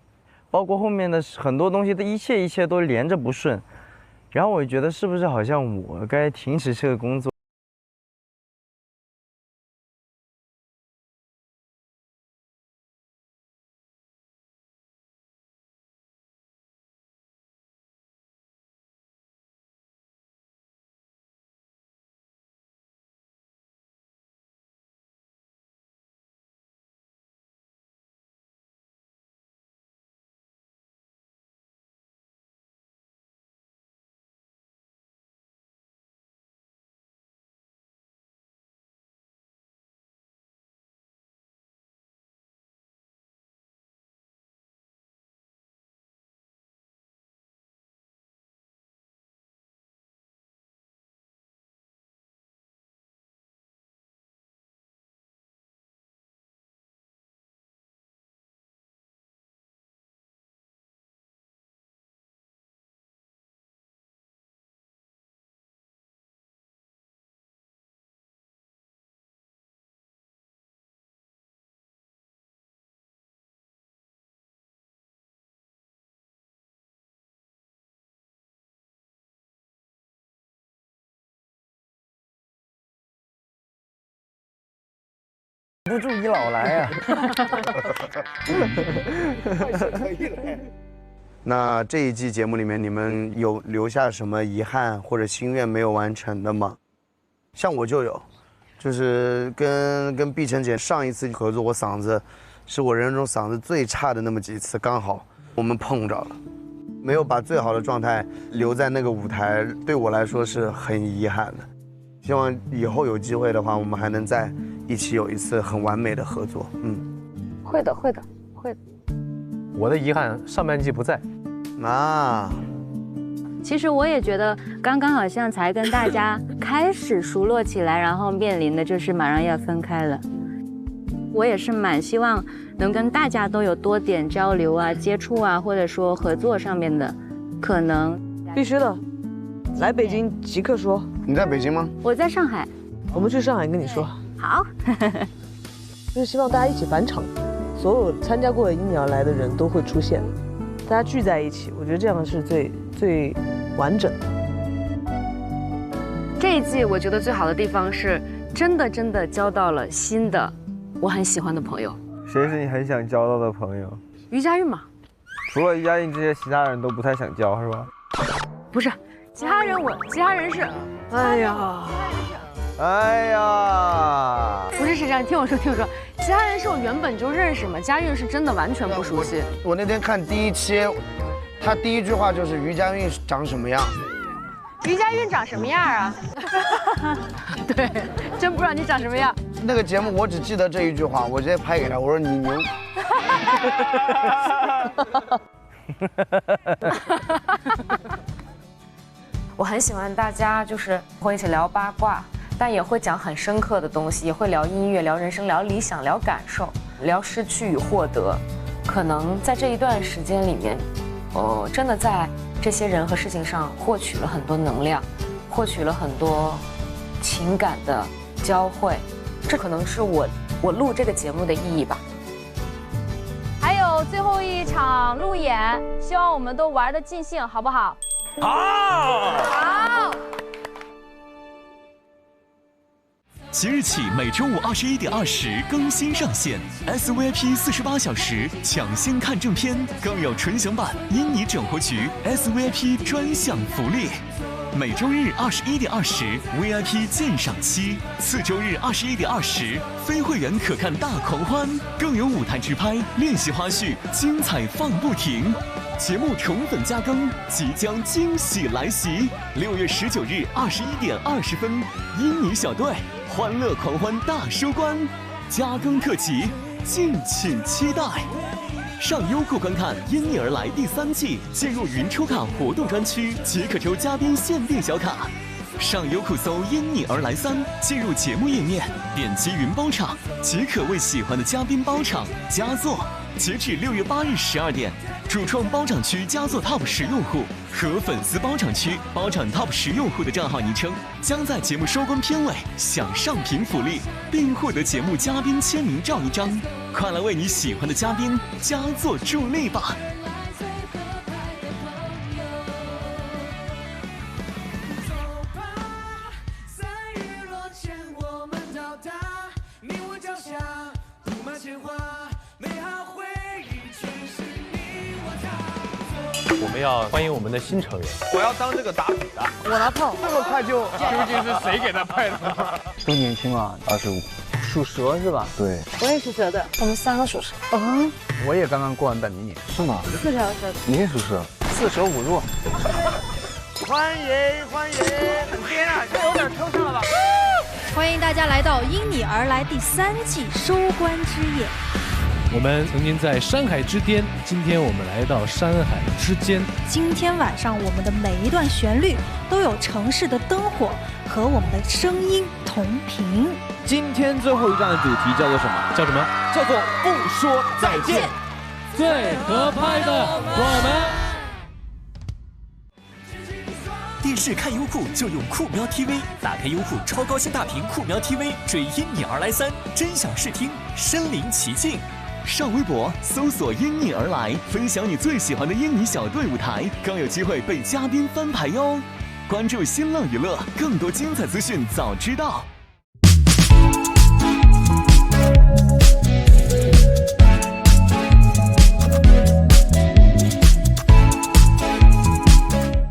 包括后面的很多东西的一切都连着不顺，然后我觉得是不是好像我该停止这个工作。不住你老来呀！那这一季节目里面，你们有留下什么遗憾或者心愿没有完成的吗？像我就有，就是跟碧晨姐上一次合作，我嗓子是我人生中嗓子最差的那么几次，刚好我们碰着了，没有把最好的状态留在那个舞台，对我来说是很遗憾的。希望以后有机会的话，我们还能在一起有一次很完美的合作。会的。我的遗憾，上半季不在。其实我也觉得，刚刚好像才跟大家开始熟络起来，然后面临的就是马上要分开了。我也是蛮希望能跟大家都有多点交流啊、接触啊，或者说合作上面的可能。必须的，来北京即刻说。你在北京吗？我在上海。我们去上海跟你说。好。就是希望大家一起返场，所有参加过《因你而来》的人都会出现，大家聚在一起，我觉得这样是最完整的。这一季我觉得最好的地方是，真的交到了新的我很喜欢的朋友。谁是你很想交到的朋友？于佳韵嘛。除了于佳韵，这些其他人都不太想交，是吧？不是，其他人是，哎呀，不是这样，听我说，其他人是我原本就认识嘛，佳韵是真的完全不熟悉。我那天看第一期，他第一句话就是于佳韵长什么样？于佳韵长什么样啊？对，真不知道你长什么样。那个节目我只记得这一句话，我直接拍给他，我说你牛。我很喜欢大家就是会一起聊八卦，但也会讲很深刻的东西，也会聊音乐、聊人生、聊理想、聊感受、聊失去与获得。可能在这一段时间里面，真的在这些人和事情上获取了很多能量，获取了很多情感的交汇。这可能是我录这个节目的意义吧。还有最后一场路演，希望我们都玩得尽兴，好不好？好。即日起，每周五21点20更新上线 ，SVIP 48小时抢先看正片，更有纯享版因你整活局 SVIP 专享福利。每周日21点20 VIP 鉴赏期，次周日21点20非会员可看大狂欢，更有舞台直拍、练习花絮，精彩放不停。节目宠粉加更，即将惊喜来袭！6月19日21点20分，因你小队欢乐狂欢大收官，加更特辑，敬请期待。上优酷观看《因你而来》第3季，进入云抽卡活动专区，即可抽嘉宾限定小卡。上优酷搜《因你而来3》，进入节目页面，点击云包场，即可为喜欢的嘉宾包场加座。截止6月8日12点，主创包场区加座 TOP 10用户和粉丝包场区包场 TOP 10用户的账号昵称，将在节目收官片尾享上屏福利，并获得节目嘉宾签名照1张。快来为你喜欢的嘉宾加座助力吧！我们要欢迎我们的新成员。我要当这个打鼓的。我拿炮，这么快就，究竟是谁给他派的？都年轻啊，25，属蛇是吧？对，我也属蛇的，我们3个属蛇。我也刚刚过完本命年，是吗4条蛇。你也属蛇，4舍5入。欢迎欢迎！天啊，这有点抽象了吧？欢迎大家来到《因你而来》第3季收官之夜。我们曾经在山海之巅，今天我们来到山海之间。今天晚上我们的每一段旋律都有城市的灯火和我们的声音同频。今天最后一站的主题叫做什么？叫什么？叫做不说再见。最合拍的我们。电视看优酷就用酷喵 TV， 打开优酷超高清大屏酷喵 TV， 追因你而来3，真想试听，身临其境。上微博搜索因你而来，分享你最喜欢的因你小队舞台，更有机会被嘉宾翻牌哟。关注新浪娱乐，更多精彩资讯早知道。